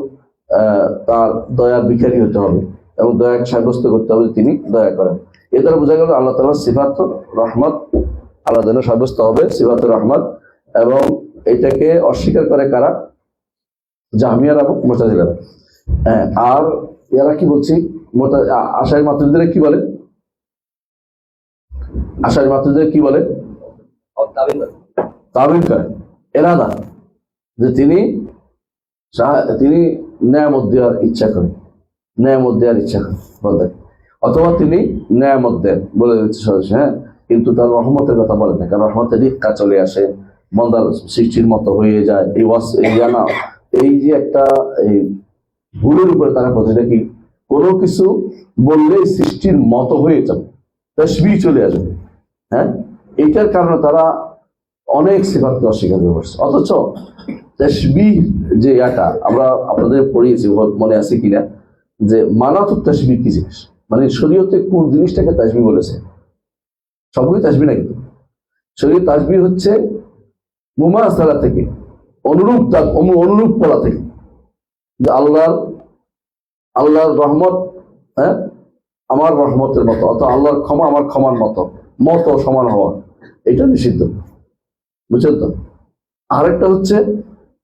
তার দয়ার ভিখারি হতে হবে এবং দয়া সাব্যস্ত করতে হবে তিনি দয়া করেন। এ দ্বারা বোঝা গেল আল্লাহ তাআলার সিফাত রহমত আল্লাহর জন্য সাব্যস্ত হবে, সিফাত রহমত। এবং এটাকে অস্বীকার করে কারা? জাহমিয়ারা এবং মুতাজিলারা। হ্যাঁ, আর এরা কি বলছি, আশারি মাতুরিদীরা কি বলে? আশারি মাতুরিদীরা কি বলে? তাবিল করে, এরাদা, যে তিনি নেয়ামত দেওয়ার ইচ্ছা করেন, নেয়ামত দেওয়ার ইচ্ছা করেন, অথবা তিনি নেয়ামত দেন বলে দিচ্ছে সরাসরি, হ্যাঁ, কিন্তু তার রহমতের কথা বলে না, কারণ রহমতের রিক্কা চলে আসে, বন্দার সৃষ্টির মতো হয়ে যায়। এই যে একটা এই ভুলের উপরে তারা প্রতিটা কি, কোনো কিছু বললে সৃষ্টির মতো হয়ে যাবে, তাসবিহ চলে আসবে, হ্যাঁ, এইটার কারণে তারা অনেক সিফাতকে অস্বীকার করছে। অথচ তাসবিহ যে ইয়াটা আমরা আপনাদের পড়িয়েছি, মনে আছে কিনা, যে মানাতুত তাসবিহ কি জিনিস, মানে শরীয়তে কোন জিনিসটাকে তাসবিহ বলেছে? সবগুলি তাসবিহ না, কিন্তু শরীয়ত তাসবিহ হচ্ছে মুমাসালা থেকে, অনুরূপ বলা থেকে, যে আল্লাহর রহমত, হ্যাঁ, আমার রহমতের মতো, অথবা আল্লাহর ক্ষমা আমার ক্ষমার মতো সমান হওয়া, এটা নিষিদ্ধ, বুঝছেন তো? আরেকটা হচ্ছে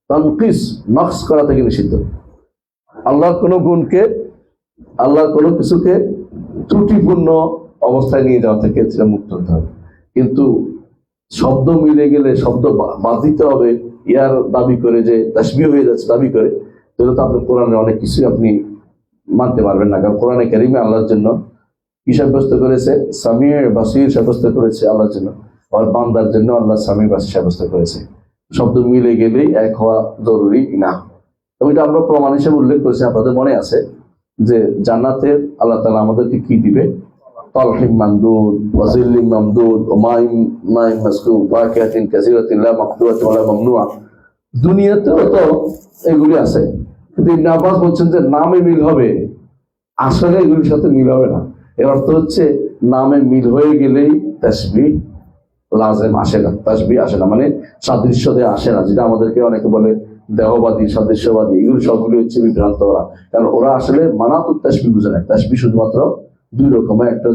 তানকিস, নকশ করা থেকে নিষিদ্ধ। আল্লাহর কোনো গুণকে, আল্লাহর কোনো কিছুকে ত্রুটিপূর্ণ অবস্থায় নিয়ে যাওয়া থেকে সেটা মুক্ত হতে হবে। কিন্তু শব্দ মিলে গেলে শব্দ বাদ দিতে হবে ইয়ার দাবি করে, যে তাসবিহ হয়ে যাচ্ছে দাবি করে, তাহলে তো আপনি কোরআনে অনেক কিছুই আপনি মানতে পারবেন না। কারণ কোরআনে কারিমে আল্লাহর জন্য কি সাব্যস্ত করেছে? সামির বাসির সাব্যস্ত করেছে আল্লাহর জন্য, আর বান্দার জন্য আল্লাহ সামির বাসির সাব্যস্ত করেছে। শব্দ মিলে গেলেই এক হওয়া জরুরি না। এবং এটা আমরা প্রমাণ হিসেবে উল্লেখ করেছি, আপনাদের মনে আছে যে জান্নাতের আল্লাহ তাআলা আমাদেরকে কি দিবে? طلح ممدود وظل ممدود وماء مسكوب وفاكهة كثيرة لا مقطوعة ولا ممنوعة। দুনিয়াতেও তো এগুলি আছে, কিন্তু ইবনে আব্বাস বলছেন যে নামে মিল হবে, আসলে এগুলির সাথে মিল হবে না। এর অর্থ হচ্ছে নামে মিল হয়ে গেলেই তাসবিহ লাজেম আসে না, তাসবিহ আসে না, মানে সাদৃশ্য দিয়ে আসে না। যেটা আমাদেরকে অনেকে বলে দেহবাদী, সাদৃশ্যবাদী, এগুলো সবগুলি হচ্ছে বিভ্রান্ত ওরা। কারণ ওরা আসলে মানাতুত তাসবিহ বুঝে না। তাসবিহ শুধুমাত্র দুই রকমের, একটা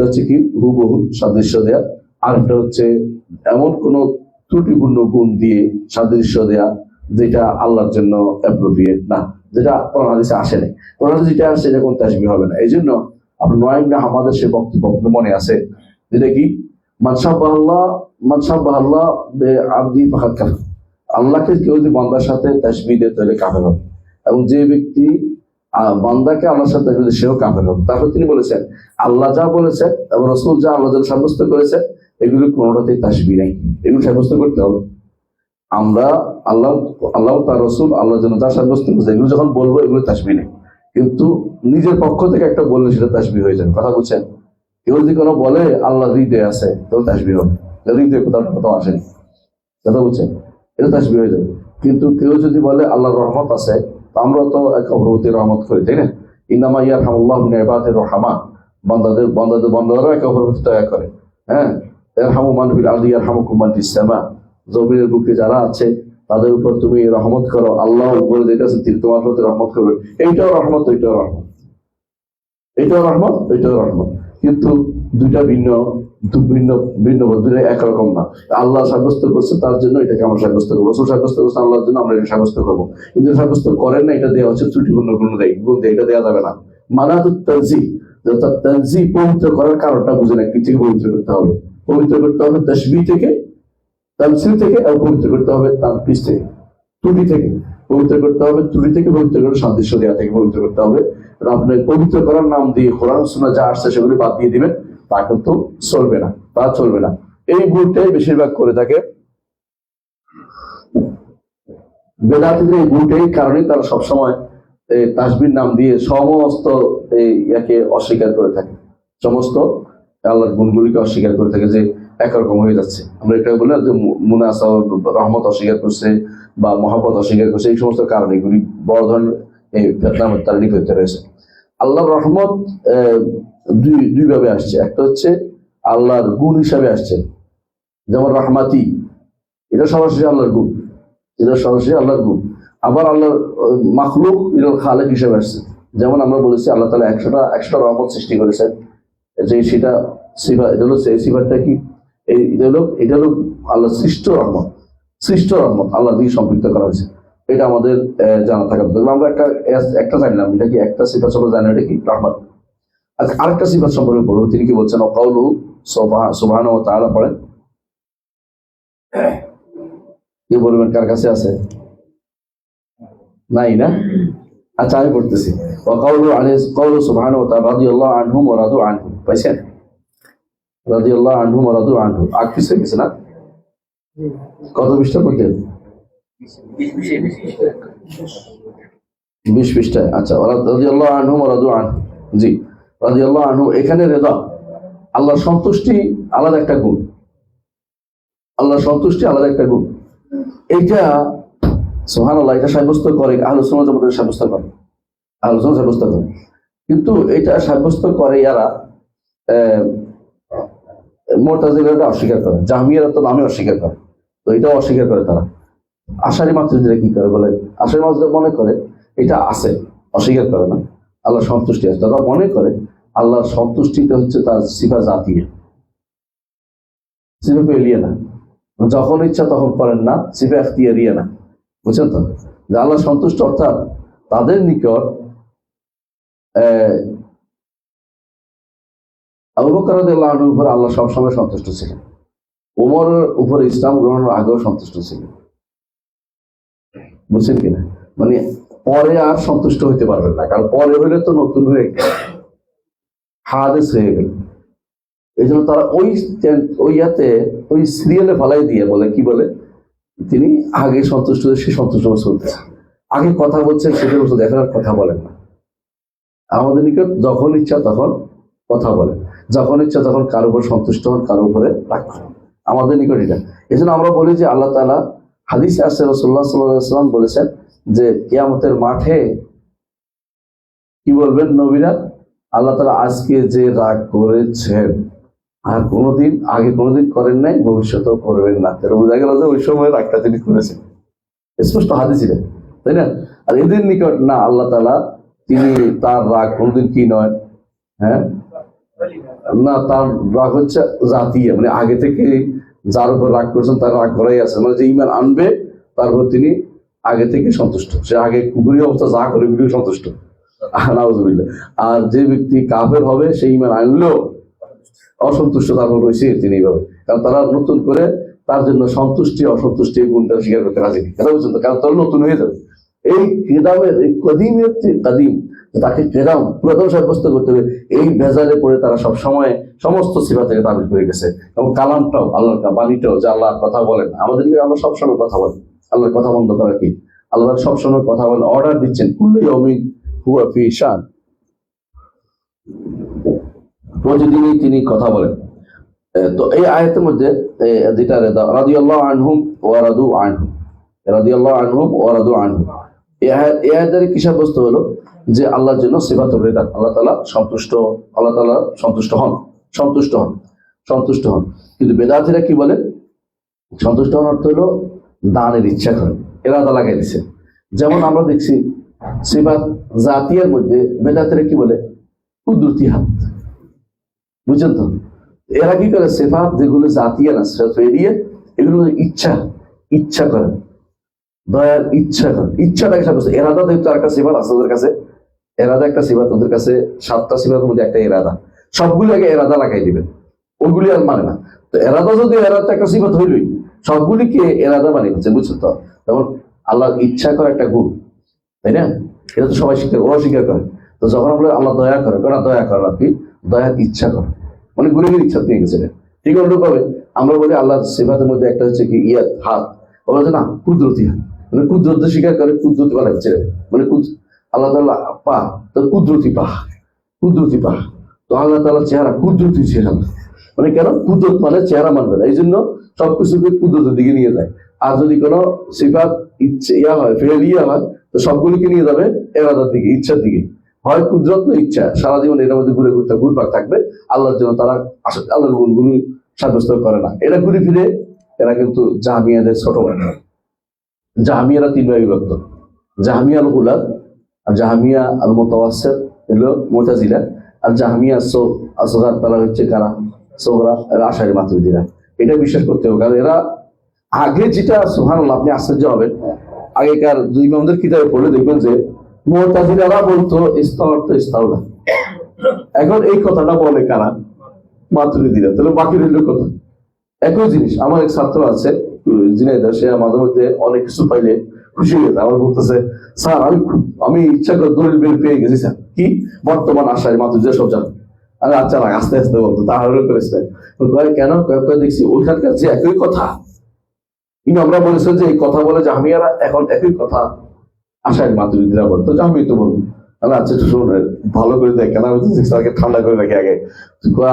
হচ্ছে কি হুবহু সাদৃশ্য দেয়া, আর একটা হচ্ছে এমন কোন ত্রুটিপূর্ণ গুণ দিয়ে সাদৃশ্য দেয়া যেটা আল্লাহর জন্য অ্যাপ্রোপ্রিয়েট না, যেটা কোরআন হাদিসে আসে না। কোরআন হাদিসে যেটা আসে, এটা কোন তাসবিহ হবে না। এই জন্য আপনার নয় না আমাদের সে বক্তব্য মনে আছে, যেটা কি মান শাব্বাহ আল্লাহ বিআবদি ফাকাদ কাফার। আল্লাহকে কেউ যদি বান্দার সাথে তাসবিহ দেয় তাহলে কাফের হবে, এবং যে ব্যক্তি বান্দাকে আল্লাহর সাথে তাসবিহ দেয় সেও কাফের হবে। তারপর তিনি বলেছেন আল্লাহ যা বলেছেন এবং রাসূল যা আল্লাহ যা সাব্যস্ত করেছে এগুলো কোনোটাতেই তাসবিহ নেই, এগুলো সাব্যস্ত করতে হবে। আমরা আল্লাহ তার রাসূল আল্লাহ যেন যা সাব্যস্ত করেছে এগুলো যখন বলবো এগুলো তাসবিহ নেই, কিন্তু নিজের পক্ষ থেকে একটা বললে সেটা তাসবিহ হয়ে যাবে। কথা বলছেন? কেউ যদি কোনো বলে আল্লাহ হৃদয়ে আছে তাহলে তাসবিহ হবে, হৃদয়ে কোথাও আসেনি। কথা বলছেন? এটা তাসবিহ হয়ে যাবে। কিন্তু কেউ যদি বলে আল্লাহর রহমত আছে, আমরা তো এক অপরের প্রতি রহমত করি, তাই না? ইন্নামা ইয়ারহামুল্লাহু মিন ইবাদির রাহমা, বান্দারা একে অপরের প্রতি দয়া করে। হ্যাঁ, ইয়ারহামু মান ফিল আরদি ইয়ারহামুকুম মান ফিস সামা, জমিনের বুকে যারা আছে তাদের উপর তুমি রহমত করো, আল্লাহর উপরে যেটা আছে তিনি তোমার প্রতি রহমত করবে। এইটাও রহমত, ওইটাও রহমত, এইটাও রহমত, ওইটাও রহমত, কিন্তু দুইটা ভিন্ন দুইটা একরকম না। আল্লাহ সাব্যস্ত করছে তার জন্য এটাকে আমরা সাব্যস্ত করবো, রাসূল সাব্যস্ত করছে আল্লাহর জন্য আমরা এটা সাব্যস্ত করবো। কিন্তু সাব্যস্ত করেন না, এটা দেওয়া হচ্ছে ত্রুটিপূর্ণ গুণ দেয়, এটা দেওয়া যাবে না। মানাতুত তানজিহ, অর্থাৎ তানজিহ পবিত্র করার কারণটা বুঝে না, কি থেকে পবিত্র করতে হবে? পবিত্র করতে হবে তাসবিহ থেকে, তামসিল থেকে, আর পবিত্র করতে হবে তানকিস থেকে, ত্রুটি থেকে পবিত্র করতে হবে, ত্রুটি থেকে পবিত্র করে সাদৃশ্য দেওয়া থেকে পবিত্র করতে হবে। আপনি পবিত্র করার নাম দিয়ে কোরআন সুন্নাহ যা আসছে সেগুলি বাদ দিয়ে দিবেন, তা কিন্তু চলবে না, তা চলবে না। এই ভুলটাই বেশিরভাগ করে থাকে বেদাতীদের। এই ভুলটাই কারণে তারা সবসময় তাসবিহর নাম দিয়ে সমস্ত ইয়াকে অস্বীকার করে থাকে, সমস্ত আল্লাহর গুণগুলিকে অস্বীকার করে থাকে, যে একরকম হয়ে যাচ্ছে। আমরা এটা বলি যে মুনাসা রহমত অস্বীকার করছে বা মহব্বত অস্বীকার করছে, এই সমস্ত কারণে এগুলি বড় ধরনের এই ফিতনার তারিখ হতে রয়েছে। আল্লাহর রহমত দুই ভাবে আসছে। একটা হচ্ছে আল্লাহর গুণ হিসাবে আসছে, যেমন রহমাতি, এটা সরাসরি আল্লাহর গুণ, এটা সরাসরি আল্লাহর গুণ। আবার আল্লাহর মাখলুক ইলাল খালিক হিসাবে আসছে, যেমন আমরা বলেছি আল্লাহ তাআলা 100টা রহমত সৃষ্টি করেছেন, যে সেটা সিফা, এটা হলো সেই সিফাতটা কি, এটা হলো আল্লাহ সৃষ্ট রহমত, আল্লাহ দিয়ে সম্পৃক্ত করা হয়েছে। এটা আমাদের জানা থাকা দরকার। আমরা একটা জানলাম, এটা কি একটা সিফাত সম্পর্কে জানি, এটা কি রহমত। আচ্ছা, আরেকটা সিফাত সম্পর্কে পড়বো, তিনি কি বলছেন? ওয়াকাউলু সুবহানাহু ওয়া তাআলা, পড়েন। কি বলবেন? কার কাছে আছে? নাই না? আচ্ছা, আমি পড়তেছি। ওয়াকাউলু সুবহানাহু ওয়া তাআলা রাদিয়াল্লাহু আনহুম ওয়া রাদু আনহু, পাইছেন? রাদিয়াল্লাহু আনহুম ওয়া রাদু আনহু, আর কিছু কিছু না? কত পৃষ্ঠা পড়তেন? 20 পৃষ্ঠায়। আচ্ছা, রাদিয়াল্লাহু আনহুম ওয়া রাদু আনহু, জি, রাদিয়াল্লাহু আনহু, এখানে রেদা, আল্লাহর সন্তুষ্টি আলাদা একটা গুণ, আল্লাহর সন্তুষ্টি আলাদা একটা গুণ। এইটা সুবহানাল্লাহ, এটা সাব্যস্ত করে আহলুস সুন্নাহ ওয়াল জামাত, সাব্যস্ত করে আহলুস সুন্নাহ সাব্যস্ত করে, কিন্তু এটা সাব্যস্ত করে ইয়ারা মুতাজিলারা অস্বীকার করে, জাহমিয়ারা তো নামে অস্বীকার করে, তো এটাও অস্বীকার করে তারা। আশারি মাতুরিদিরা কি করে বলে, আশারি মাতুরিদিরা মনে করে এটা আছে, অস্বীকার করে না, আল্লাহর সন্তুষ্টি আছে। তারা মনে করে আল্লাহর সন্তুষ্টিটা হচ্ছে তার সিফা জাতীয়, সিফা পেলিয়ে না, যখন ইচ্ছা তখন করেন না, সিফা ইখতিয়ারিয়া না, বুঝছেন তো? যে আল্লাহ সন্তুষ্ট অর্থাৎ তাদের নিকট আবু বকর রাদিয়াল্লাহু আনহুর উপর আল্লাহ সবসময় সন্তুষ্ট ছিলেন, ওমরের উপর ইসলাম গ্রহণের আগেও সন্তুষ্ট ছিলেন। বুঝছেন কিনা? মানে পরে আর সন্তুষ্ট হইতে পারবেন না, কারণ পরে হইলে তো নতুন হয়ে গেল, হাদিস হয়ে গেল। এই জন্য তারা ওই সিরিয়ালে ফালাই দিয়ে বলে, কি বলে, তিনি আগে সন্তুষ্ট, সে সন্তুষ্ট চলতেছে, আগে কথা বলছেন সেটা বলছে, এখন আর কথা বলেন না। আমাদের নিকট যখন ইচ্ছা তখন কথা বলেন, যখন ইচ্ছা তখন কারো উপর সন্তুষ্ট হন, কারো উপরে রাগ করেন। আমাদের নিকট এটা। এই জন্য আমরা বলি যে আল্লাহ তাআলা হাদিসে আছে, রাসূলুল্লাহ সাল্লাল্লাহু আলাইহি ওয়াসাল্লাম বলেছেন যে কিয়ামতের মাঠে কি বলবেন নবীরা, আল্লাহ তাআলা আজকে যে রাগ করেছেন আর আগে কোনোদিন করেন নাই, ভবিষ্যতেও করবেন না। তাহলে বোঝা গেল যে ওই সময় রাগটা তিনি করেছেন, স্পষ্ট হাদিসে, তাই না? আর এদের নিকট না, আল্লাহ তাআলা তিনি তার রাগ কোনোদিন কি নয়, হ্যাঁ না, তার রাগ হচ্ছে জাতীয়, মানে আগে থেকে যার উপর রাগ করেছেন তার রাগ করাই আছে, মানে যে ঈমান আনবে তার উপর তিনি আগে থেকে সন্তুষ্ট, সে আগে কুফরি অবস্থা যা করে এগুলিও সন্তুষ্ট, নাউযুবিল্লাহ। আর যে ব্যক্তি কাফের হবে সে ঈমান আনলেও অসন্তুষ্ট তারপর রয়েছে তিনি, এইভাবে। কারণ তারা নতুন করে তার জন্য সন্তুষ্টি অসন্তুষ্টি গুণটা স্বীকার করতে রাজি নেই, কথা বলছেন তো, কারণ তারা নতুন হয়ে যাবে। এই কেদামের এই কদিমের কাদিম, তাকে কেদাম পুরাতন সাব্যস্ত করতে হবে, এই ভেজালে পড়ে তারা সব সময় সমস্ত সিফাত থেকে তাবিল করে গেছে। এবং কালামটাও, আল্লাহর বাণীটাও, যে আল্লাহ কথা বলেন, আমাদেরকে আল্লাহ সবসময় কথা বলেন, আল্লাহর কথা বন্ধ করা কি? আল্লাহ সবসময় কথা বলেন, অর্ডার দিচ্ছেন, কুল্লু ইয়াউমিন হুয়া ফি শান, প্রতিদিনই তিনি কথা বলেন। তো এই আয়াতের মধ্যে যেটা রাদিয়াল্লাহু আনহুম ওয়া রাদু আনহু, রাদিয়াল্লাহু আনহুম ওয়া রাদু আনহু, এই আয়াতের কি সাব্যস্ত হলো যে আল্লাহর জন্য সিফাতুর রিদা, আল্লাহ তাআলা সন্তুষ্ট, আল্লাহ তাআলা সন্তুষ্ট হন, সন্তুষ্ট হন, সন্তুষ্ট হন। কিন্তু বেদাতীরা কি বলে? সন্তুষ্ট হওয়ার অর্থ হলো দানের ইচ্ছা করেন, ইরাদা লাগাই দিছে। যেমন আমরা দেখছি সিফাত জাতিয়ার মধ্যে বেদাতীরা কি বলে? কুদরতি হাত, বুঝছেন তো? এরা কি করে? সিফাত যেগুলো জাতিয়া না, এড়িয়ে এগুলো ইচ্ছা করেন, দয়ার ইচ্ছা করেন, ইচ্ছাটাকে সাব্যস্ত। এরাদা দেখতো আর একটা সিফাত আছে ওদের কাছে, এরাদা একটা সিফাত ওদের কাছে, 7টা সিফাতের মধ্যে একটা এরাদা, সবগুলো আগে এরাদা লাগাই দিবেন, ওইগুলি আর মানে না। তো এরাদা যদি এরাদা একটা সিফাত হইলই, সবগুলিকে এরাদা বানিয়ে হচ্ছে, বুঝছেন তো? যেমন আল্লাহর ইচ্ছা করা একটা গুণ, তাই না? এটা তো সবাই স্বীকার, ওরা স্বীকার করে। তো যখন আমরা আল্লাহ দয়া করে, ওরা দয়া করেন আর কি, দয়ার ইচ্ছা করে, মানে গুণের ইচ্ছা নিয়ে গেছিলেন। ঠিক অনুরূপভাবে আমরা বলি আল্লাহর সিফাতের মধ্যে একটা হচ্ছে কি ইয়াদ, হাত, ওরা হচ্ছে না কুদরতি হাত, মানে কুদরত স্বীকার করে, কুদরতি বলা হচ্ছে, মানে আল্লাহ তাআলা পা, তো কুদরতি পা, কুদরতি পা। তো আল্লাহ তাআলার চেহারা কুদরতি চেহারা, মানে কেন? কুদরত মানে চেহারা মানবে না, এই জন্য সবকিছুকে কুদরতের দিকে নিয়ে যায়। আর যদি কোনো সিফাত ইয়া হয়, ফেলিয়া হয়, তো সবগুলিকে নিয়ে যাবে এরাদার দিকে, ইচ্ছার দিকে। হয় কুদরত না ইচ্ছা, সারা জীবন এর মধ্যে ঘুরপাক থাকবে, আল্লাহর জন্য তারা আল্লাহর গুণগুলি সাব্যস্ত করে না। এরা ঘুরে ফিরে, এরা কিন্তু জাহমিয়াদের ছোট ভাই। জাহমিয়ারা 3 ভাগে বিভক্ত, জাহমিয়া আল উলাদ, আর জাহমিয়া আল মুতাওয়াসসিত হলো মুতাজিলা, আর জাহমিয়া আসগার তারা হচ্ছে কারা? সোগরা, এরা আশারি মাতুরিদীরা। এটা বিশ্বাস করতে হবে, কারণ এরা আগে যেটা, সুবহানাল্লাহ, আপনি আশ্চর্য হবেন, আগেকার দুই ইমামদের কিতাবে পড়লে দেখবেন যে মুতাজিলারা বলতো ইস্তাওয়া তো ইস্তাওলা, এখন এই কথাটা বলে কারা? মাতুরিদীরা। তাহলে বাকি রইল কথা একই জিনিস। আমার এক ছাত্র আছে জিনাইদা, সে মাঝে মধ্যে অনেক কিছু পাইলে খুশি হয়ে যায়, আমার বলতেছে, স্যার আমি ইচ্ছা করে দলিল বের পেয়ে গেছি স্যার, কি বর্তমান আশায় মাতুরিদীরা সব জানে। আরে আচ্ছা রাখ, আস্তে আস্তে বলতো, তাহলে করেছে কেন? দেখছি ওইখানকার যে একই কথা আমরা বলেছে যে এই কথা বলে জাহমিয়ারা, এখন একই কথা আশায় মাতুরিদীরা বলতো, জাহমি তো বলবো। আচ্ছা একটু শুনে ভালো করে দেখ, কেন? আমি স্যারকে ঠান্ডা করে রাখি আগে,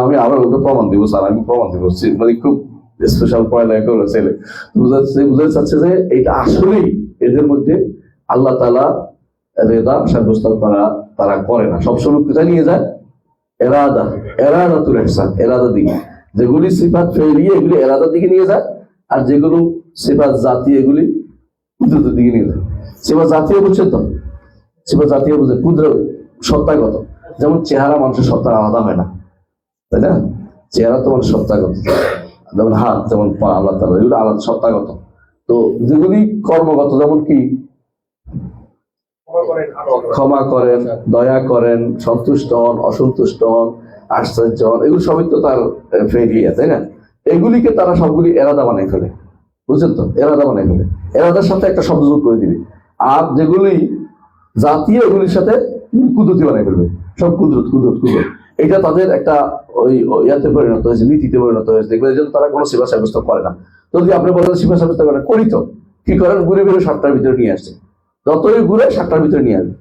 আমি আরো প্রমাণ দিব স্যার, আমি প্রমাণ দিব, মানে খুব স্পেশাল পড়ালেখা করে ছেলে বুঝাতে চাচ্ছে যে এটা আসলেই এদের মধ্যে আল্লাহ তাআলা রেদা সাব্যস্ত করা তারা করে না, সবসময় কোথায় নিয়ে যায়? এরাদাতুল ইহসান, এরাদা দিকে। যেগুলি সিফাত ফেলিয়া এগুলি এরাদার দিকে নিয়ে যায়, আর যেগুলো সিফাত জাতীয় এগুলি কুদরতের দিকে নিয়ে যায়। সিফাত জাতীয় বুঝছেন তো? সিফাত জাতীয় বুঝে কুদরত সত্তাগত, যেমন চেহারা মানুষের সত্তার আলাদা হয় না, তাই না? চেহারা তো মানুষ সত্তাগত, যেমন হাত, যেমন পা, আল্লাহ তাআলা এগুলো আলাদা সত্তাগত। তো যেগুলি কর্মগত, যেমন কি ক্ষমা করেন, দয়া করেন, সন্তুষ্ট হন, অসন্তুষ্ট হন, আশ্চর্য হন, এগুলো সবই তো তার ফেরিয়া, তাই না? এগুলিকে তারা সবগুলি এরাদা বানাই ফেলে, বুঝছেন তো? এরাদা বানাই ফেলে, এরাদার সাথে একটা শব্দ যোগ করে দিবে। আর যেগুলি জাতীয়, এগুলির সাথে কুদরতি বানাই ফেলবে, সব কুদরত কুদরত কুদরত। এটা তাদের একটা ওই ইয়াতে পরিণত হয়েছে, নীতিতে পরিণত হয়েছে। দেখবেন এই জন্য তারা কোনো সেবা সাব্যস্ত করে না। তো যদি আপনি বলেন সেবা সাব্যস্ত করে, করি তো, কি করেন? ঘুরে ঘুরে 7টার ভিতরে নিয়ে আসছে, যতই ঘুরে 7টার ভিতরে নিয়ে আসবে,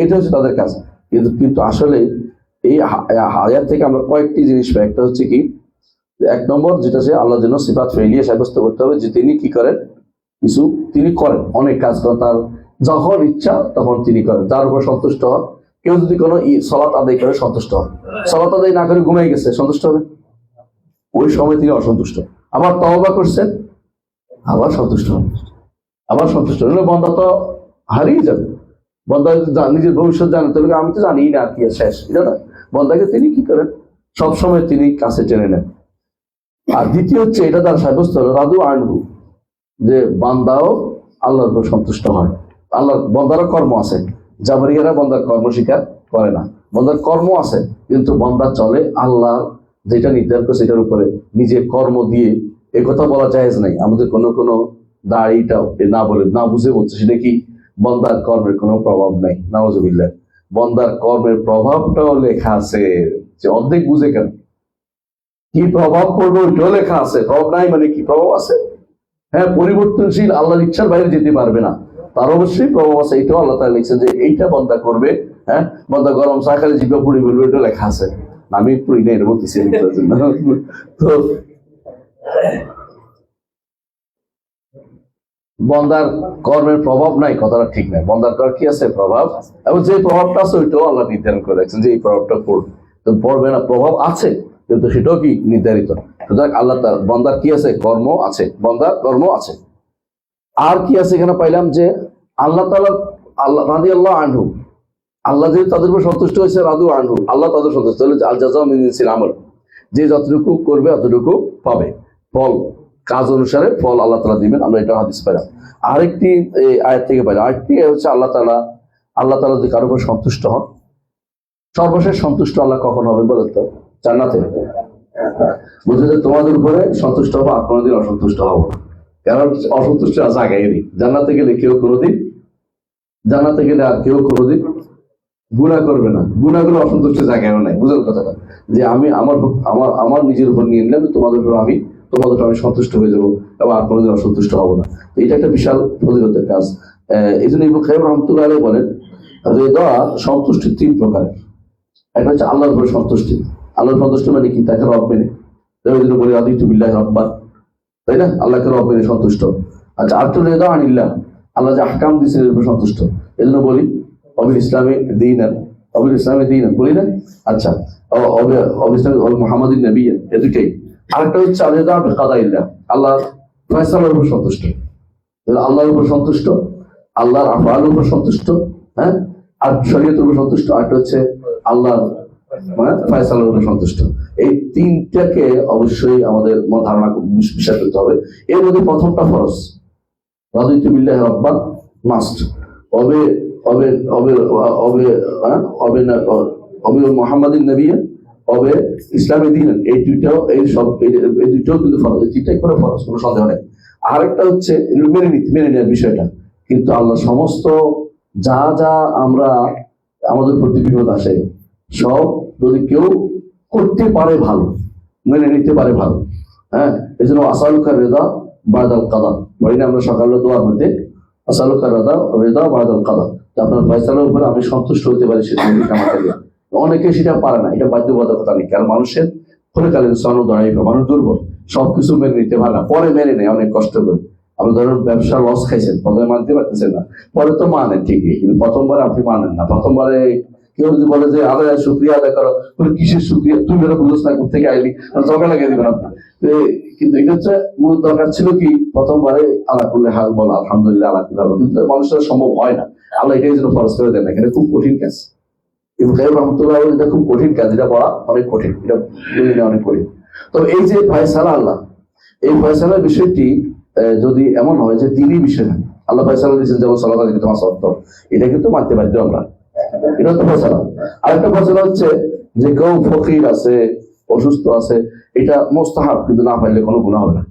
এটা হচ্ছে তাদের কাজ। কিন্তু কিন্তু আসলে এই আয়াত থেকে আমরা কয়েকটি জিনিস পাই। একটা হচ্ছে কি, এক নম্বর যেটা হচ্ছে আল্লাহর জন্য সিফাত ফেলিয়ে সাব্যস্ত করতে হবে যে তিনি কি করেন, কিছু তিনি করেন, অনেক কাজ করেন, তার যখন ইচ্ছা তখন তিনি করেন, যার উপর সন্তুষ্ট হন। কেউ যদি কোনো সালাত আদায় করে সন্তুষ্ট হন, সালাত আদায় না করে ঘুমাই গেছে, সন্তুষ্ট হবে? ওই সময় তিনি অসন্তুষ্ট। আবার তওবা করছেন, আবার সন্তুষ্ট হন, আবার সন্তুষ্ট হন। বন্দা তো হারিয়ে যাবে। বন্দা নিজের ভবিষ্যৎ জানে, তাহলে আমি তো জানি না আর কি শেষ, এটা না। বন্দাকে তিনি কি করেন, সবসময় তিনি কাছে টেনে নেন। আর দ্বিতীয় হচ্ছে, এটা তার সাব্যস্ত হলো রাদু আনহু, যে বান্দাও আল্লাহর উপর সন্তুষ্ট হয়। আল্লাহর বন্দারও কর্ম আছে, জাবরিয়ারা বন্দার কর্ম স্বীকার করে না। বন্দার কর্ম আছে, কিন্তু বন্দা চলে আল্লাহ যেটা নির্ধারণ করে সেটার উপরে, নিজের কর্ম দিয়ে। এ কথা বলা জায়েজ নাই। আমাদের কোনো দাড়িটাও না বলে, না বুঝে বলছে, সেটা কি বন্দার কর্মের কোনো প্রভাব নাই। নাউজুবিল্লাহ। বন্দার কর্মের প্রভাবটাও লেখা আছে, যে অর্ধেক বুঝে কেন, কি প্রভাব পড়বে ওইটাও লেখা আছে। প্রভাব নাই মানে কি, প্রভাব আছে। হ্যাঁ, পরিবর্তনশীল, আল্লাহর ইচ্ছার বাইরে যেতে পারবে না, তার অবশ্যই প্রভাব আছে। এটাও আল্লাহ তাআলা লিখছেন যে এইটা বন্দা করবে। হ্যাঁ, বন্দা গরম চা খালি জিভা পুড়ি বলবে, এটা লেখা আছে। আমি পুড়ি না, এটা বলতেছি। তো বন্দার কর্মের প্রভাব নাই, কথাটা ঠিক নাই। বন্দার কর কি আছে, প্রভাব। এবং যে প্রভাবটা আছে ওইটাও আল্লাহ নির্ধারণ করে রাখছেন যে এই প্রভাবটা পড়বে না। প্রভাব আছে, কিন্তু সেটাও কি নির্ধারিত। সুতরাং আল্লাহ তার বন্দার কি আছে, কর্ম আছে, বন্দার কর্ম আছে। আর কি আছে এখানে পাইলাম, যে আল্লাহ তাআলা, আল্লাহ রাদিয়াল্লাহু আনহু, আল্লাহ যেহেতু তাদের উপর সন্তুষ্ট হয়েছে, রাদু আনহু, আল্লাহ তাদের সন্তুষ্ট হলে আল জাযাউ মিন জিনসিল আমল, যে যতটুকু করবে অতটুকু পাবে, ফল কাজ অনুসারে ফল আল্লাহ তাআলা দিবেন। আমরা এটা হাদিস পাইলাম। আরেকটি আয়াত থেকে পাইলাম, আরেকটি হচ্ছে আল্লাহ তাআলা যদি কারোর উপর সন্তুষ্ট হন, সর্বশেষ সন্তুষ্ট আল্লাহ কখন হবে বলেন তো? জান্নাতে। বুঝতে যে তোমাদের উপরে সন্তুষ্ট হবো, আর কোনোদিন অসন্তুষ্ট হবো না। কারণ অসন্তুষ্ট আছে আগেই। জান্নাতে গেলে কেউ কোনোদিন, জান্নাতে গেলে আর কেউ কোনোদিন গুনাহ করবে না। গুনাহগুলো অসন্তুষ্ট জায়গায়ও নাই। বুঝলেন কথাটা? যে আমি আমার নিজের উপর নিয়ে নিলাম, তোমাদের উপর আমি সন্তুষ্ট হয়ে যাবো এবং আর কোনোদিন অসন্তুষ্ট হবো না। তো এটা একটা বিশাল ফজিলতের কাজ। এই জন্য ইবনে কাইয়্যিম রাহমাতুল্লাহ আলাইহি বলেন, রিদা সন্তুষ্টি 3 প্রকার। একটা হচ্ছে আল্লাহর উপর সন্তুষ্টি। আল্লাহর সন্তুষ্টি মানে কি? তাকে রব মেনে, ওই জন্য বলি রাদিতু বিল্লাহি রাব্বান, তাই না? আল্লাহকে রব মেনে সন্তুষ্ট। আচ্ছা, আরেকটা রিদা আনিল্লাহ, আল্লাহ যে আহকাম দিয়েছেন এর উপর সন্তুষ্ট। এই জন্য বলি অবিল ইসলামী দীনান, অবিল ইসলামী দীনান বলি না? আচ্ছা, অবিল ইসলামী মুহাম্মাদিন নবিয়্যান, এই দুইটাই। আরেকটা হচ্ছে আলিদা বিকাদাইল্লাহ, আল্লাহর ফয়সালার উপর সন্তুষ্ট। আল্লাহর উপর সন্তুষ্ট, আল্লাহর আফআলের উপর সন্তুষ্ট, হ্যাঁ, আর শরীয়তের উপর সন্তুষ্ট। আরেকটা হচ্ছে আল্লাহর ফয়সালার উপর সন্তুষ্ট। এই 3টাকে অবশ্যই আমাদের ধারণা বিশ্বাস করতে হবে। এর মধ্যে প্রথমটা ফরজ, রাদিতু বিল্লাহি রাব্বান মাস্ট, অবে অবে অবে অবে অবে অবে মুহাম্মাদিন নবিয়্যান, অবে ইসলামী দীনান, এই দুইটাও, এই দুইটাও কিন্তু ফরজ। এই 3টাই করে ফরজ, কোনো সন্দেহ নেই। আরেকটা হচ্ছে মেনে নেওয়ার বিষয়টা। কিন্তু আল্লাহ সমস্ত যা যা আমরা আমাদের প্রতি বিপদ আসে, সব যদি কেউ করতে পারে ভালো, মেনে নিতে পারে ভালো, হ্যাঁ, এই জন্য আসালুকা রিদা বাদাল কাদা বলি না আমরা সকালের দোয়ার মধ্যে, আসালুকা রিদা বাদাল কাদা, আপনার ফয়সালার উপরে আমি সন্তুষ্ট হতে পারি, সেটা আমাকে দেয়। অনেকে সেটা পারে না, এটা বাধ্যবাধকতা নেই। কারণ মানুষের ফলেকালীন সনদ দাঁড়াই, মানুষ দুর্বল, সবকিছু মেনে নিতে পারে না, পরে মেনে নেয় অনেক কষ্ট করে। আপনি ধরুন ব্যবসা লস খাইছেন, প্রথমে মানতে পারতেছেন না, পরে তো মানেন ঠিকই, কিন্তু প্রথমবারে আপনি মানেন না। প্রথমবারে কেউ যদি বলে যে আদায় শুক্রিয়া আদায় করো, কিসের শুক্রিয়া, তুমি বেরো বুঝোস না কোথেকে আইলি, জগা লাগিয়ে দিবেন আপনার। কিন্তু এটা হচ্ছে মূল দরকার ছিল কি, প্রথমবারে আল্লাহ করলে হাল বল আলহামদুলিল্লাহ, আল্লাহ করলে, কিন্তু মানুষের সম্ভব হয় না। আল্লাহ এটাই যেন ফরজ করে দেন না, এটা খুব কঠিন কাজ। ইবনে কাইয়্যিম রাহমাতুল্লাহ আলাইহি, এটা খুব কঠিন কাজ, এটা বলা অনেক কঠিন, এটা মেনে নেওয়া অনেক কঠিন। তবে এই যে ফয়সালা আল্লাহ, এই ফয়সালার বিষয়টি যদি এমন হয় যে দিনই বিষয় হয়, আল্লাহ ফয়সালা দিয়েছেন যেমন সালাত আলাইহি তোমার সত্য, এটা কিন্তু মানতে বাধ্য আমরা। এটা তো ফয়সালা। আরেকটা ফয়সালা হচ্ছে যে কেউ ফকির আছে, অসুস্থ আছে, এটা মোস্তাহাব, কিন্তু না পাইলে কোনো গুনাহ হবে না।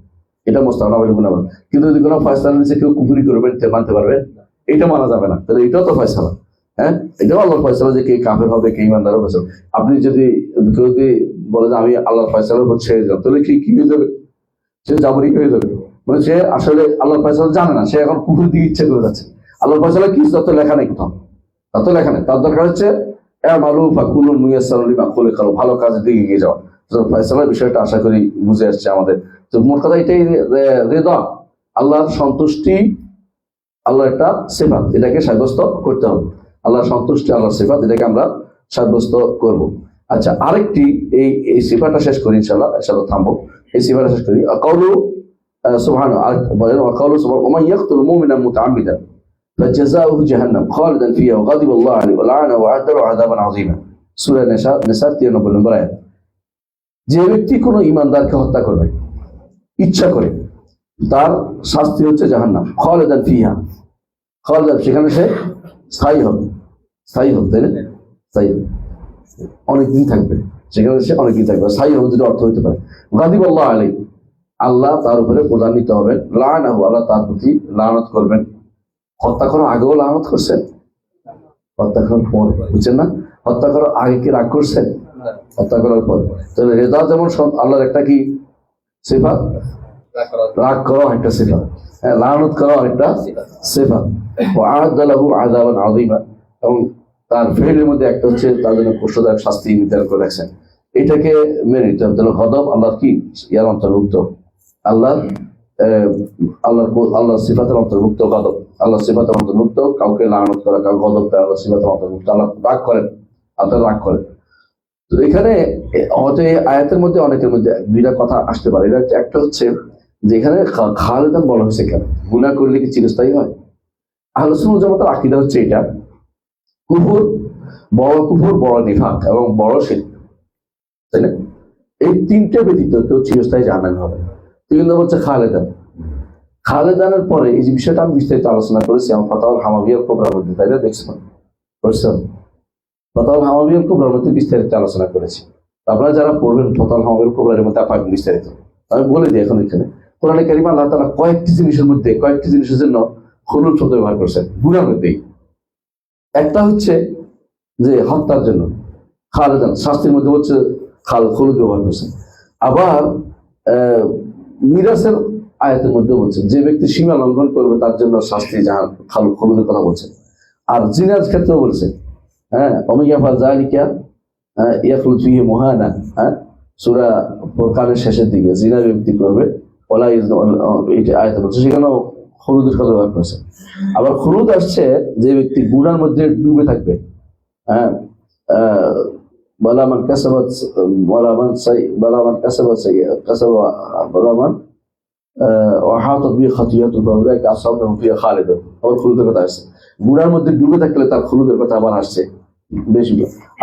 এটা মোস্তাহাব, না পাইলে গুনাহ হবে না। কিন্তু যদি কোনো ফয়সালা দিয়েছে কেউ কুফরি করবেন, মানতে পারবেন, এটা মানা যাবে না। তাহলে এটাও তো ফয়সালা। হ্যাঁ, এটাও আল্লাহর ফয়সালা যে কে কাফের হবে, কে ইমানদার হবে। আপনি যদি কেউ যদি বলে যে আমি আল্লাহর ফয়সালার উপর ছেড়ে দিলাম, তাহলে কি হয়ে যাবে? সে জাবরি হয়ে যাবে। মানে সে আসলে আল্লাহর ফয়সালা জানে না, সে এখন কুফুর দিকে ইচ্ছে করে যাচ্ছে। আল্লাহর ফয়সালা কি তত লেখা নেই কোথাও, তত লেখা নেই। তার দরকার হচ্ছে ভালো কাজের দিকে এগিয়ে যাওয়া। ফয়সালার বিষয়টা আশা করি বুঝে আসছে আমাদের। তো মোট কথা এটাই, রেদা, আল্লাহর সন্তুষ্টি আল্লাহর একটা সিফাত, এটাকে সাব্যস্ত করতে হবে। আল্লাহর সন্তুষ্টি আল্লাহর সিফাত, এটাকে আমরা সাব্যস্ত করব। আচ্ছা, আরেকটি এই সিফাতটা শেষ করি, ইনশাআল্লাহ থামবো। এই সিফাতটা শেষ করি। কাউলু সুবহানাহু বলেন, কাউলু সুবহানাহু ওয়া মান ইয়াকতুল মুমিনা মুতাআম্মিদান ফাজাযাউহু জাহান্নাম খালিদান ফিহা ওয়া গাদিবা আল্লাহু আলাইহি ওয়া লা'নাহু ওয়া আ'আদ্দা লাহু আযাবান আযীমা। সূরা নিসা 93 নম্বর আয়াত। যে ব্যক্তি কোনো ঈমানদারকে হত্যা করবে ইচ্ছা করে, তার শাস্তি হচ্ছে জাহান্নাম, খালিদান ফিহা, খালিদান সেখানে সে স্থায়ী হবে, স্থায়ী হবে, তাই না? স্থায়ী অনেকদিন থাকবে সেখানে, সে অনেকদিন থাকবে। স্থায়ী হবে যদি অর্থ হইতে পারে। গাদিবা আল্লাহু আলাইহি, আল্লাহ তার উপরে প্রদানিত হবেন, লা'নাহু, আল্লাহ তার প্রতি লানত করবেন। হত্যা করার আগেও লানত করছেন, হত্যা করার পর, বুঝছেন না? হত্যা করার আগে কি রাগ করছেন? হত্যা করার পর। তাহলে রেদা যেমন আল্লাহর একটা কি সিফাত, রাগ করাও একটা সিফাত, হ্যাঁ, লানত করাও একটা সিফাত। ওয়া আ'আদ্দা লাহু আযাবান আযীমা, এবং তার ফেলের মধ্যে একটা হচ্ছে তার জন্য কষ্টদায়ক শাস্তি নির্ধারণ করে রাখছেন। এটাকে মেনে নিতে হবে। তাহলে গজব আল্লাহর কি ইয়ার অন্তর্ভুক্ত, আল্লাহর আল্লাহর সিফাতের অন্তর্ভুক্ত গজব, আল্লাহর সিফাতের অন্তর্ভুক্ত। কাউকে লানত করা, কাউকে গজব করা আল্লাহর সিফাতের অন্তর্ভুক্ত। আল্লাহ রাগ করেন, আল্লাহ রাগ করেন। তো এখানে হয়তো এই আয়াতের মধ্যে অনেকের মধ্যে দুইটা কথা আসতে পারে। একটা হচ্ছে যে এখানে খালিদান বলা হয়েছে কেন? গুনাহ করলে কি চিরস্থায়ী হয়? আহলে সুন্নাত ওয়াল জামাতের আকীদা হচ্ছে এটা, কুফর, বড় কুফর, বড় নিফাক এবং বড় শিরক, তাই না? এই তিনটে ব্যতীত কেউ চিরস্থায়ী জাহান্নামী হবে। কিন্তু হচ্ছে খালেদান, খালেদানের পরে এই যে বিষয়টা আমি বিস্তারিত আলোচনা করেছি আমার ফাতাওয়াল হামাবিয়ার কুবরার মধ্যে, তাই না? দেখছেন, বুঝছেন? ফাতাওয়াল হামাবিয়ার কুবরার মধ্যে বিস্তারিত আলোচনা করেছি। আপনারা যারা পড়বেন ফাতাওয়াল হামাবিয়ার কুবরার মধ্যে পাবেন বিস্তারিত। আমি বলে দিই এখন এখানে, কোরআনে কারিমে আল্লাহ তাআলা কয়েকটি জিনিসের মধ্যে, কয়েকটি জিনিসের জন্য খুলুদ শব্দ ব্যবহার করছেন গুনার মধ্যেই। একটা হচ্ছে যে হত্যার জন্য খালেদান, শাস্তির মধ্যে হচ্ছে খুলুদ ব্যবহার করছেন। আবার মিরাসের আয়াতের মধ্যে বলছেন যে ব্যক্তি সীমা লঙ্ঘন করবে তার জন্য শাস্তি, জাহান, খুলুদের কথা বলছেন। আর জিনার ক্ষেত্রেও বলছেন, হ্যাঁ, ওমিয়াফাল যালিকা ইয়াখলুদ ফিহি মুহানা, হ্যাঁ, সূরা ফুরকানের শেষের দিকে জিনা ব্যক্তি করবে ওলা এই আয়াতে বলছে, সেখানেও খুলুদের কথা ব্যবহার করেছেন। আবার খুলুদ আসছে যে ব্যক্তি গুনার মধ্যে ডুবে থাকবে, হ্যাঁ, বালামান কাসাবাত বালামান বালামান কাসাবাত কাসাবা বালামান ওয়াহাতাত বি খাতিয়াতু ফাউলাইকা আসহাবুল ফিহা খালিদুন। আবার খুলুদের কথা আসছে, গুনার মধ্যে ডুবে থাকলে তার খুলুদের কথা আবার আসছে বেশি।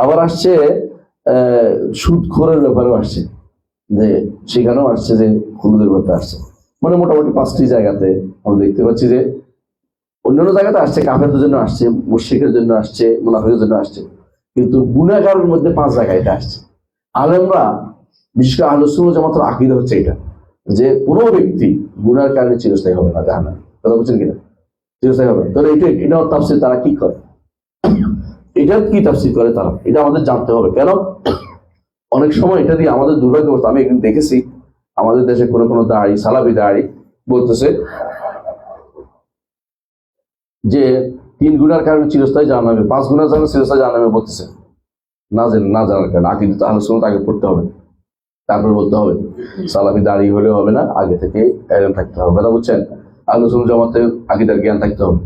আবার আসছে সুদখোরের ব্যাপারেও আসছে, যে সেখানেও আসছে যে খুলুদের ব্যাপারে আসছে। মানে মোটামুটি 5টি জায়গাতে আমরা দেখতে পাচ্ছি যে অন্যান্য জায়গাতে আসছে, কাফেরদের জন্য আসছে, মুশরিকের জন্য আসছে, মুনাফিকের জন্য আসছে, কিন্তু গুনাহগারের মধ্যে 5 জায়গায় এটা আসছে। আলেমরা, বিশেষ করে আহলে সুন্নাত ওয়াল জামাতের আকীদা হচ্ছে এটা, যে কোনো ব্যক্তি গুনার কারণে চিরস্থায়ী হবে না জাহান্নামে। কথা বলছেন কিনা? চিরস্থায়ী হবে। তাহলে এটাও তাফসীর তারা কি করে, এটা কি তাফসীর করে তারা, এটা আমাদের জানতে হবে। কেন অনেক সময় এটা দিয়ে আমাদের দুর্ভাগ্যবশত, আমি একদিন দেখেছি আমাদের দেশে কোনো দাঁড়ি, সালাফি দাঁড়ি বলতেছে যে 3 গুনার কারণে চিরস্থায়ী জাহান্নামে, 5 গুনার কারণে চিরস্থায়ী জাহান্নামে বলতেছে, না জানার কারণে। আকীদা তাহলে সুন্নাত আগে পড়তে হবে, তারপর বলতে হবে। সালাফি দাঁড়ি হলেও হবে না, আগে থেকে এলেম থাকতে হবে। কথা বুঝছেন? আহলে সুন্নাত জামাতের আকীদার জ্ঞান থাকতে হবে।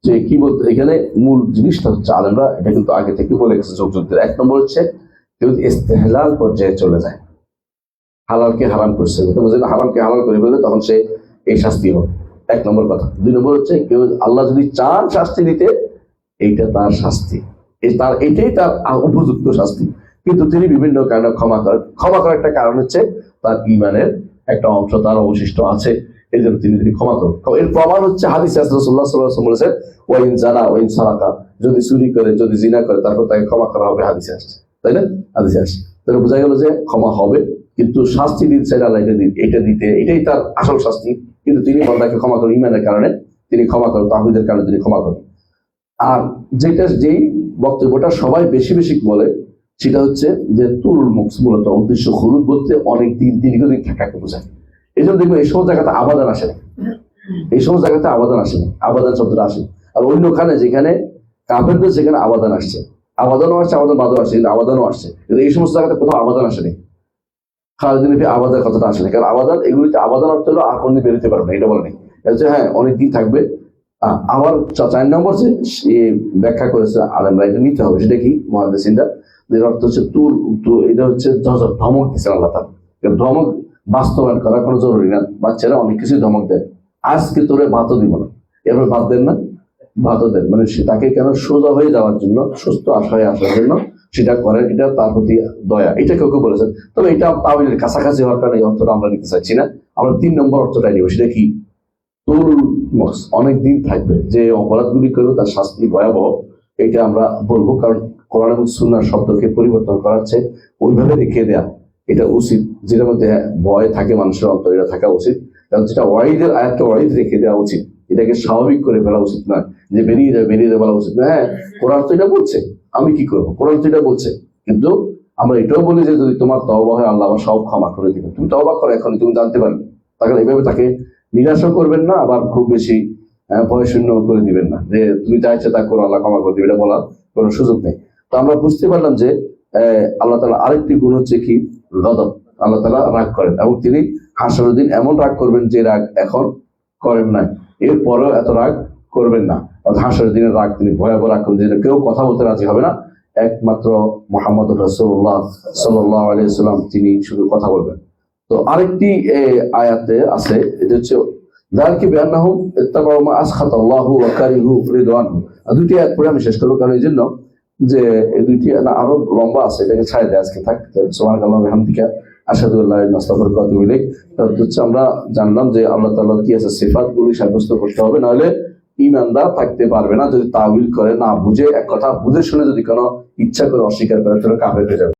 যে কি বলতে, এখানে মূল জিনিসটা হচ্ছে আলেমরা এটা কিন্তু আগে থেকে বলে গেছে যোগযুদ্ধের। 1 নম্বর হচ্ছে কেউ ইস্তেহলাল পর্যায়ে চলে যায়, হালালকে হারাম করছে, হারামকে হালাল করে ফেললে তখন সে এই শাস্তি হবে, 1 নম্বর কথা। 2 নম্বর হচ্ছে কেউ আল্লাহ যদি চান শাস্তি দিতে, এইটা তার শাস্তি, এটাই তার উপযুক্ত শাস্তি, কিন্তু তিনি বিভিন্ন কারণে ক্ষমা করেন। ক্ষমা করার একটা কারণ হচ্ছে তার ঈমানের একটা অংশ তার অবশিষ্ট আছে, এই জন্য তিনি ক্ষমা করুন। এর প্রমাণ হচ্ছে হাদিসে রাসূলুল্লাহ সাল্লাল্লাহু আলাইহি ওয়াসাল্লাম বলেছেন ওয়াইন জানা ওয়াইন সারাকা, যদি চুরি করে যদি জিনা করে তারপর তাকে ক্ষমা করা হবে, হাদিসে আসছে, তাই না? হাদিসে আসছে। তাহলে বোঝা গেল যে ক্ষমা হবে, কিন্তু শাস্তি দিচ্ছে আল্লাহ এটা দিতে, এটাই তার আসল শাস্তি। কিন্তু তিনি বান্দাকে ক্ষমা করেন, ইমানের কারণে তিনি ক্ষমা করেন, তাওহীদের কারণে তিনি ক্ষমা করেন। আর যেই বক্তব্যটা সবাই বেশি বেশি বলে সেটা হচ্ছে যে তুরুল মুকস, মূলত উদ্দেশ্য খুলুদ বলতে অনেক দিন দীর্ঘদিন থাকাকে বোঝায়। এই জন্য দেখবেন এই সমস্ত জায়গাতে আবাদান আসে না, এই সমস্ত জায়গাতে আবাদান আসে না, আবাদান শব্দটা আসে। আর অন্যখানে যেখানে কাফেরদের সেখানে আবাদান আসছে, আবাদানও আসছে, আবাদান বাদও আসছে, কিন্তু আবাদানও আসছে, কিন্তু এই সমস্ত জায়গাতে কোথাও আবাদান আসেনি। খালিদিন আবাদের কথাটা আসেনি, কারণ আবাদান এগুলিতে আবাদান অর্থ হলো আর কোনদিন বেরোতে পারবে না, এটা বলেনি। হ্যাঁ অনেকদিন থাকবে। আবার 4 নম্বর যে ব্যাখ্যা করেছে আলেমরা, এটা নিতে হবে। সেটা কি মুহাদ্দিসিনরা, এর অর্থ হচ্ছে এটা হচ্ছে ধমক দিচ্ছেন আল্লাহ তাআলা। ধমক বাস্তবায়ন করা কোনো জরুরি না, বাচ্চারা অনেক কিছুই ধমক দেয়, আজকে তোরে ভাতও দিব না, এরপর ভাত দেন না, ভাতও দেন, মানে সে তাকে কেন সোজা হয়ে যাওয়ার জন্য, সুস্থ আশায় আসার জন্য সেটা করেন, এটা তার প্রতি দয়া, এটা কেউ কেউ বলেছেন। তবে এটা তাওহীদের কাছাকাছি হওয়ার কারণে এই অর্থটা আমরা নিতে চাচ্ছি না। আমরা 3 নম্বর অর্থটাই নিব। সেটা কি? অনেক দিন থাকবে, যে অপরাধগুলি করবে তার শাস্তি ভয়াবহ, এটা আমরা বলবো। কারণ কোরআন এবং সুন্নাহর শব্দকে পরিবর্তন করার চেয়ে ওইভাবে রেখে দেয়া এটা উচিত, যেটার মধ্যে ভয় থাকে মানুষের অন্তরে, এটা থাকা উচিত। কারণ যেটা ওয়াইদের আয়াতটা ওয়াইদ রেখে দেওয়া উচিত, এটাকে স্বাভাবিক করে ফেলা উচিত নয়, যে বেরিয়ে যায় বলা উচিত না। হ্যাঁ কোরআন তো এটা বলছে, আমি কি করবো, কোরআন তো এটা বলছে। কিন্তু আমরা এটাও বলি যে যদি তোমার তওবা হয় আল্লাহ সব ক্ষমা করে দিবেন, তুমি তওবা করো এখনই, তুমি জানতে পারবে। তাহলে এইভাবে তাকে নিরাশা করবেন না, আবার খুব বেশি ভয় শূন্য করে দিবেন না, যে তুমি যা ইচ্ছা তা করো আল্লাহ ক্ষমা করে দিবে, এটা বলার কোনো সুযোগ নেই। তো আমরা বুঝতে পারলাম যে আল্লাহ তাআলা আরেকটি গুণ হচ্ছে কি, গদব। আল্লাহ তাআলা রাগ করেন, এবং তিনি হাসরের দিন এমন রাগ করবেন যে রাগ এখন করেন নাই, এরপরেও এত রাগ করবেন না। হাসরের দিনের রাগ তিনি ভয়াবহ রাগ করবেন, যেটা কেউ কথা বলতে রাজি হবে না, একমাত্র মুহাম্মদ রাসূলুল্লাহ সাল্লাল্লাহু আলাইহি ওয়াসাল্লাম তিনি শুধু কথা বলবেন। তো আরেকটি আয়াতে আছে, এটা হচ্ছে যালিকা বিআন্নাহুম ইত্তাবাউ মা আসখাতাল্লাহু ওয়া কারিহু রিদওয়ানহু। দুটি আয়াত পড়ে আমি শেষ করব, কারণ এই জন্য যে এই দুইটি আরো লম্বা আছে, এটাকে ছাড়ে দেয় আজকে থাক। সুবহানাল্লাহি ওয়া বিহামদিহি আশহাদু আল্লা ইলাহা ইল্লাল্লাহ আস্তাগফিরুকা ওয়া আতুবু ইলাইক। তাহলে আমরা জানলাম যে আল্লাহ তাআলার কি আছে সিফাতগুলি সাব্যস্ত করতে হবে, নাহলে ঈমানদার থাকতে পারবে না। যদি তাওয়িল করে, না বুঝে, এক কথা বুঝে শুনে যদি কোনো ইচ্ছা করে অস্বীকার করে, তাহলে কাফের হয়ে যাবে।